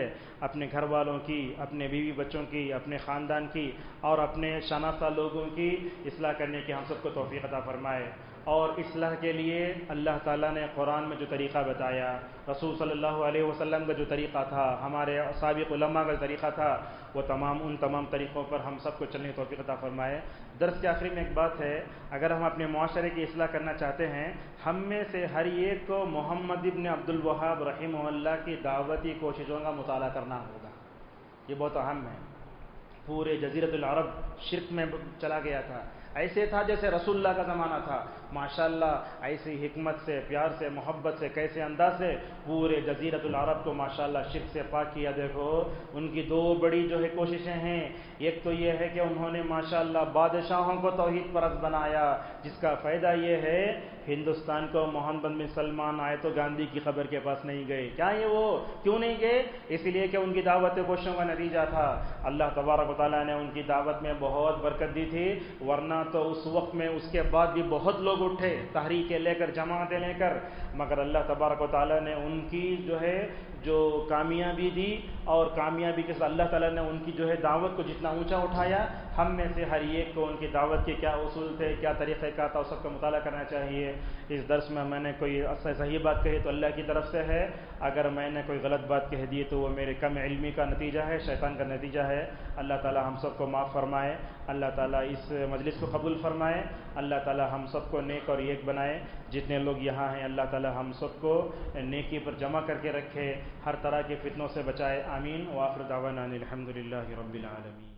اپنے گھر والوں کی، اپنے بیوی بچوں کی، اپنے خاندان کی اور اپنے شناسہ لوگوں کی اصلاح کرنے کی ہم سب کو توفیق عطا فرمائے۔ اور اصلاح کے لیے اللہ تعالیٰ نے قرآن میں جو طریقہ بتایا، رسول صلی اللہ علیہ وسلم کا جو طریقہ تھا، ہمارے سابق علماء کا طریقہ تھا، وہ ان تمام طریقوں پر ہم سب کو چلنے کی توفیق عطا فرمائے۔ درس کے آخری میں ایک بات ہے، اگر ہم اپنے معاشرے کی اصلاح کرنا چاہتے ہیں، ہم میں سے ہر ایک کو محمد ابن عبد الوہاب رحمہ اللہ کی دعوتی کوششوں کا مطالعہ کرنا ہوگا، یہ بہت اہم ہے۔ پورے جزیرۃ العرب شرک میں چلا گیا تھا، ایسے تھا جیسے رسول اللہ کا زمانہ تھا، ماشاءاللہ ایسی حکمت سے، پیار سے، محبت سے، کیسے انداز سے پورے جزیرۃ العرب کو ماشاءاللہ شرک سے پاک کیا۔ دیکھو ان کی 2 بڑی جو ہے کوششیں ہیں، ایک تو یہ ہے کہ انہوں نے ماشاءاللہ بادشاہوں کو توحید پرست بنایا، جس کا فائدہ یہ ہے ہندوستان کو محمد بن سلمان آئے تو گاندھی کی خبر کے پاس نہیں گئے۔ کیا یہ وہ کیوں نہیں گئے؟ اس لیے کہ ان کی دعوت کوششوں کا نتیجہ تھا، اللہ تبارک و تعالیٰ نے ان کی دعوت میں بہت برکت دی تھی، ورنہ تو اس وقت میں اس کے بعد بھی بہت لوگ اٹھے تحریکیں لے کر، جماعتیں لے کر، مگر اللہ تبارک و تعالیٰ نے ان کی جو کامیابی دی، اور کامیابی کے ساتھ اللہ تعالیٰ نے ان کی دعوت کو جتنا اونچا اٹھایا، ہم میں سے ہر ایک کو ان کی دعوت کے کیا اصول تھے، کیا طریقہ کار تھا، اس سب کا مطالعہ کرنا چاہیے۔ اس درس میں نے کوئی صحیح بات کہی تو اللہ کی طرف سے ہے، اگر میں نے کوئی غلط بات کہہ دی تو وہ میرے کم علمی کا نتیجہ ہے، شیطان کا نتیجہ ہے۔ اللہ تعالیٰ ہم سب کو معاف فرمائے، اللہ تعالیٰ اس مجلس کو قبول فرمائے، اللہ تعالیٰ ہم سب کو نیک اور ایک بنائے۔ جتنے لوگ یہاں ہیں اللہ تعالیٰ ہم سب کو نیکی پر جمع کر کے رکھے، ہر طرح کے فتنوں سے بچائے، آمین۔ وآخر دعوانا الحمد للہ رب العالمین۔